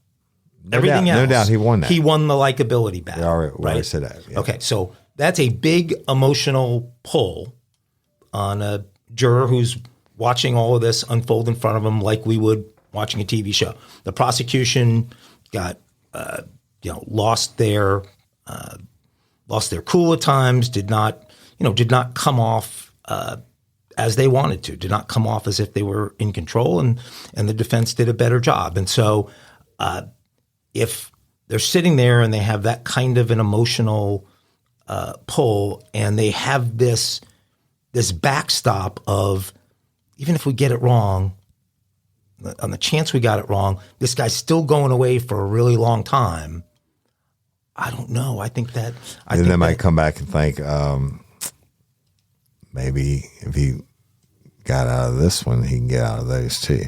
everything else. No doubt he won that. He won the likability battle. We already said that. Yeah. Okay, so that's a big emotional pull on a juror who's watching all of this unfold in front of him like we would watching a TV show. The prosecution got lost their cool at times. Did not come off as they wanted to. Did not come off as if they were in control, and the defense did a better job. And so, if they're sitting there and they have that kind of an emotional pull, and they have this backstop of, even if we get it wrong, on the chance we got it wrong, this guy's still going away for a really long time. I don't know. I think that They might come back and think, maybe if he got out of this one, he can get out of those too.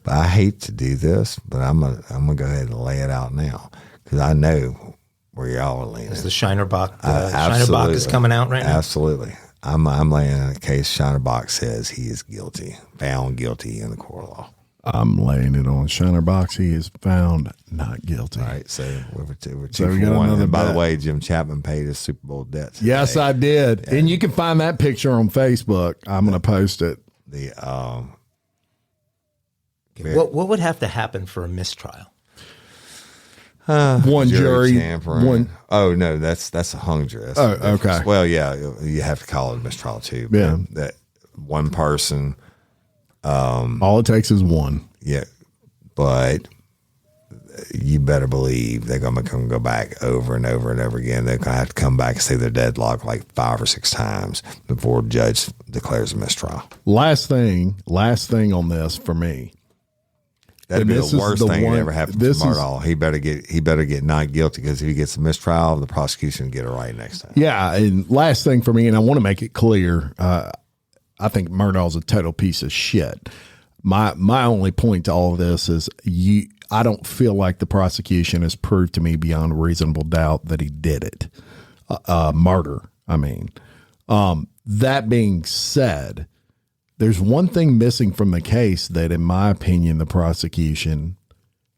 But I hate to do this, but I'm gonna go ahead and lay it out now, because I know where y'all are leaning. is the Shinerbach. Shinerbach is coming out right now. Absolutely. I'm laying in a case Shinerbach says he is guilty, found guilty in the court of law. I'm laying it on Shinerbach. He is found not guilty. All right, so we're two So we for got one. another And by bet. the way, Jim Chapman paid his Super Bowl debt today. Yes, I did. And you can find that picture on Facebook. I'm going to post it. The What would have to happen for a mistrial? One jury. tampering. One. Oh no, that's a hung jury. That's Oh, different. okay. Well, yeah, you have to call it a mistrial too. But Yeah. that one person. All it takes is one. Yeah, but you better believe they're going to go back over and over and over again. They're going to have to come back and say they're deadlocked like 5 or 6 times before a judge declares a mistrial. Last thing on this for me. That'd And be this the is worst the thing one- that ever happened to this is- Murdaugh. He better get not guilty, because if he gets a mistrial, the prosecution will get it right next time. Yeah, and last thing for me, and I want to make it clear, I think Murdaugh's a total piece of shit. My only point to all of this is I don't feel like the prosecution has proved to me beyond a reasonable doubt that he did it. Murder, I mean. That being said, there's one thing missing from the case that, in my opinion, the prosecution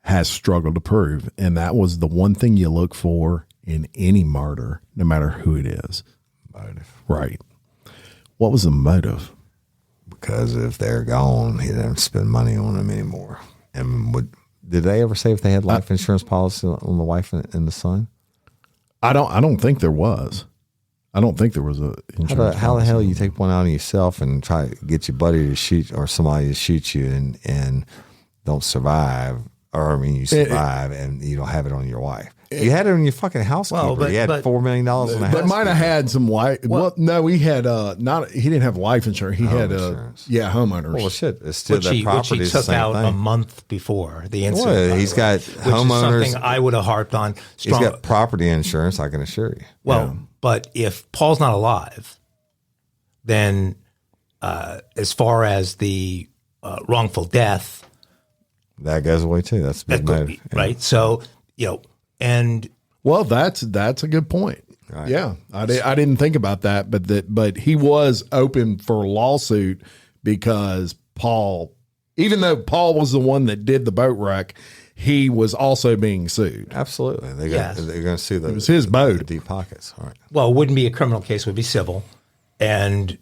has struggled to prove, and that was the one thing you look for in any murder, no matter who it is. Motive. Right. What was the motive? Because if they're gone, he doesn't spend money on them anymore. And did they ever say if they had life insurance policy on the wife and the son? I don't think there was. I don't think there was a insurance How the policy. hell you take one out on yourself and try to get your buddy to shoot, or somebody to shoot you, and don't survive, or I mean you survive and you don't have it on your wife? You had it on your fucking housekeeper. You had $4 million on the house. But might have had some life. Well, no, he had not. He didn't have life insurance. He had insurance. homeowners. Well, shit, it's still Which that he property is the took same out thing. a month before the incident. Well, by he's the got way, homeowners. Which is something I would have harped on. He's got property insurance, I can assure you. Well, but if Paul's not alive, then as far as the wrongful death, That goes away too. That's a big motive. right? So, and Well, that's a good point. Right. Yeah, I didn't think about that, but he was open for a lawsuit because Paul, even though Paul was the one that did the boat wreck, he was also being sued. Absolutely. They're Yes. going to sue the, It was his boat. the deep pockets. All right. well, it wouldn't be a criminal case; it would be civil, and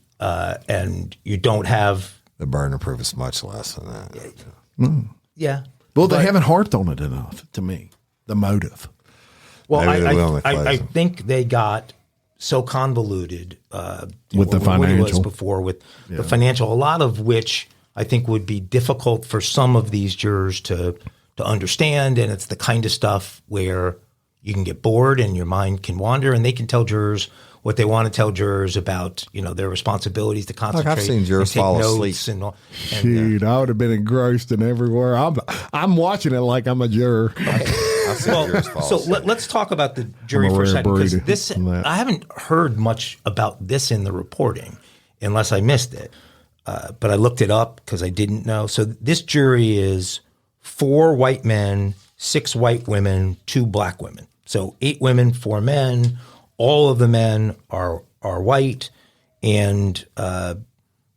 you don't have The burden of proof is much less than that. yeah. Well, they haven't harped on it enough to me. The motive. Well, Maybe they will in the I closing. think they got so convoluted With the what it was financial. before with the financial, a lot of which I think would be difficult for some of these jurors to understand. And it's the kind of stuff where you can get bored and your mind can wander, and they can tell jurors what they want to tell jurors about, their responsibilities to concentrate. I've seen jurors and take fall notes asleep. Shoot, I would have been engrossed in everywhere. I'm watching it like I'm a juror. I've seen jurors fall So asleep. let's talk about the jury I'm a for a rare second, because breed this on that. I haven't heard much about this in the reporting, unless I missed it. But I looked it up because I didn't know. So this jury is 4 white men, 6 white women, 2 black women. So 8 women, 4 men. All of the men are white, and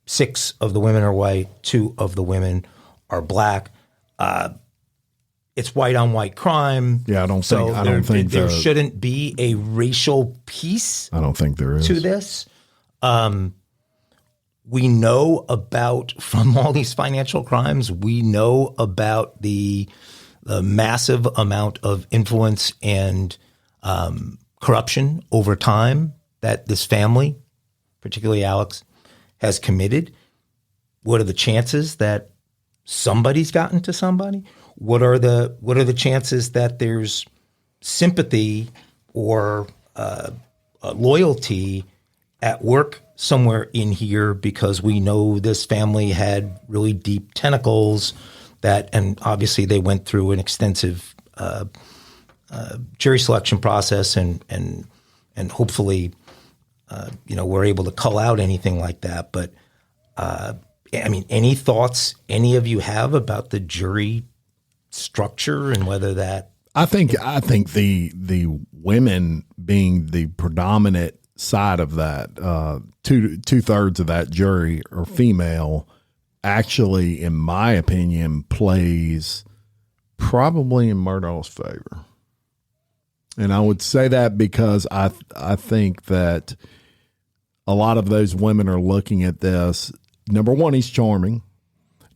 6 of the women are white. 2 of the women are black. It's white on white crime. Yeah, I don't so think- I don't think there the- shouldn't be a racial piece I don't think there is. to this. We know about, from all these financial crimes, we know about the massive amount of influence and corruption over time that this family, particularly Alex, has committed. What are the chances that somebody's gotten to somebody? What are the chances that there's sympathy or loyalty at work somewhere in here, because we know this family had really deep tentacles and obviously they went through an extensive jury selection process and hopefully we're able to cull out anything like that. But any thoughts any of you have about the jury structure and whether that? I think the women being the predominant side of that, 2/3 of that jury are female, actually, in my opinion, plays probably in Murdaugh's favor. And I would say that because I think that a lot of those women are looking at this. Number one, he's charming.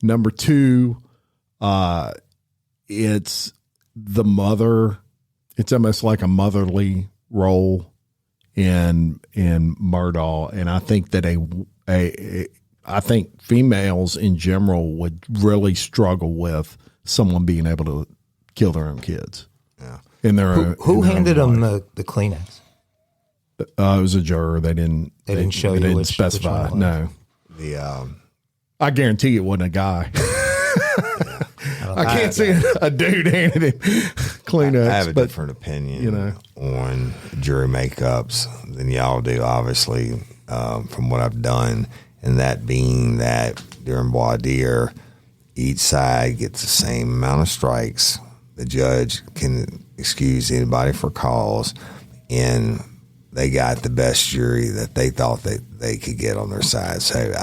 Number two, it's the mother. It's almost like a motherly role in Murdaugh, and I think that I think females in general would really struggle with someone being able to kill their own kids. Yeah. In their own, Who in their handed own them life. the Kleenex? It was a juror. They didn't show they you didn't which specify. one it was. No, The I guarantee it wasn't a guy. I can't see a dude handing him Kleenex. I have a but different opinion on jury makeups than y'all do, obviously, from what I've done, and that being that during voir dire, each side gets the same amount of strikes. The judge can excuse anybody for cause, and they got the best jury that they thought that they could get on their side. So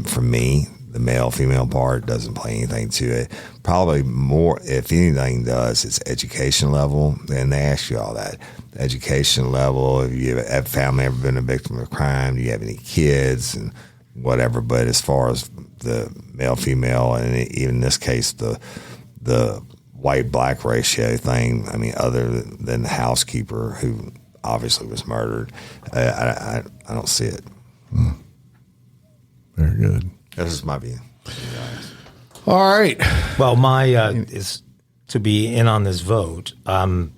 for me, the male-female part doesn't play anything to it. Probably more, if anything does, it's education level. And they ask you all that. The education level, if you have family ever been a victim of crime, do you have any kids and whatever. But as far as the male-female, and even in this case, the white-black ratio thing, I mean, other than the housekeeper who obviously was murdered, I don't see it. Very good. This is my view. All right. Well, my is to be in on this vote. I'm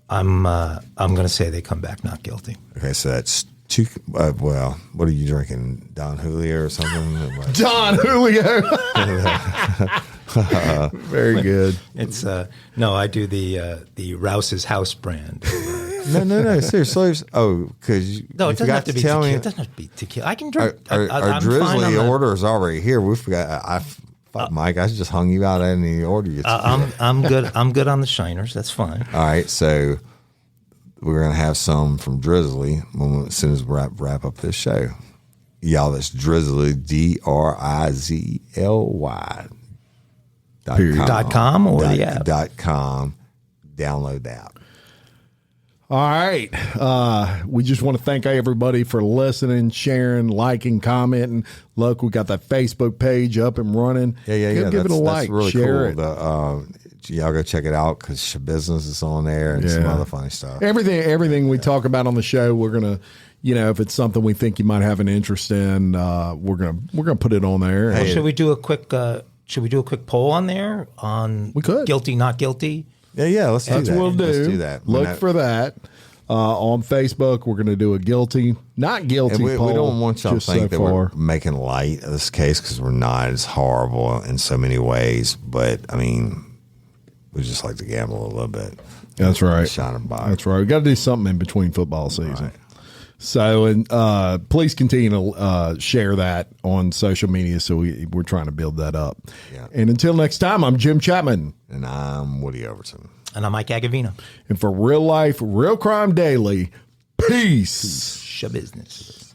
going to say they come back not guilty. Okay, so that's two. Well, what are you drinking? Don Julio or something? Don Julio. Very good. It's no, I do the Rouse's House brand. No. Seriously. Oh, because No, it you doesn't have forgot to to be tell tequila. me It doesn't have to be tequila. I can drink. our I'm fine on drizzly that. order is already here. We forgot. Mike, I just hung you out in the order. I'm good. I'm good on the Shiners. That's fine. All right, so we're gonna have some from Drizzly as soon as we wrap up this show. Y'all, that's Drizzly, DRIZLY. .com or the app. .com. Download the app. All right. We just want to thank everybody for listening, sharing, liking, commenting. Look, we got that Facebook page up and running. Yeah. Give it a like, That's really share cool. it. y'all go check it out because business is on there and some other funny stuff. Everything we talk about on the show, we're gonna, if it's something we think you might have an interest in, we're gonna put it on there. Well, should we do a quick poll on there on we could guilty, not guilty? Yeah. Let's do that. That's what we'll do. Let's do that. Look for that. On Facebook, we're going to do a guilty, not guilty poll. We don't want y'all to think that we're far. making light of this case because we're not. It's horrible in so many ways. But, I mean, we just like to gamble a little bit. That's right. Shining by. That's right. We got to do something in between football season. Right. So, and please continue to share that on social media. So we're trying to build that up. Yeah. And until next time, I'm Jim Chapman. And I'm Woody Overton. And I'm Mike Agovino. And for Real Life, Real Crime Daily, peace. Peace. Business.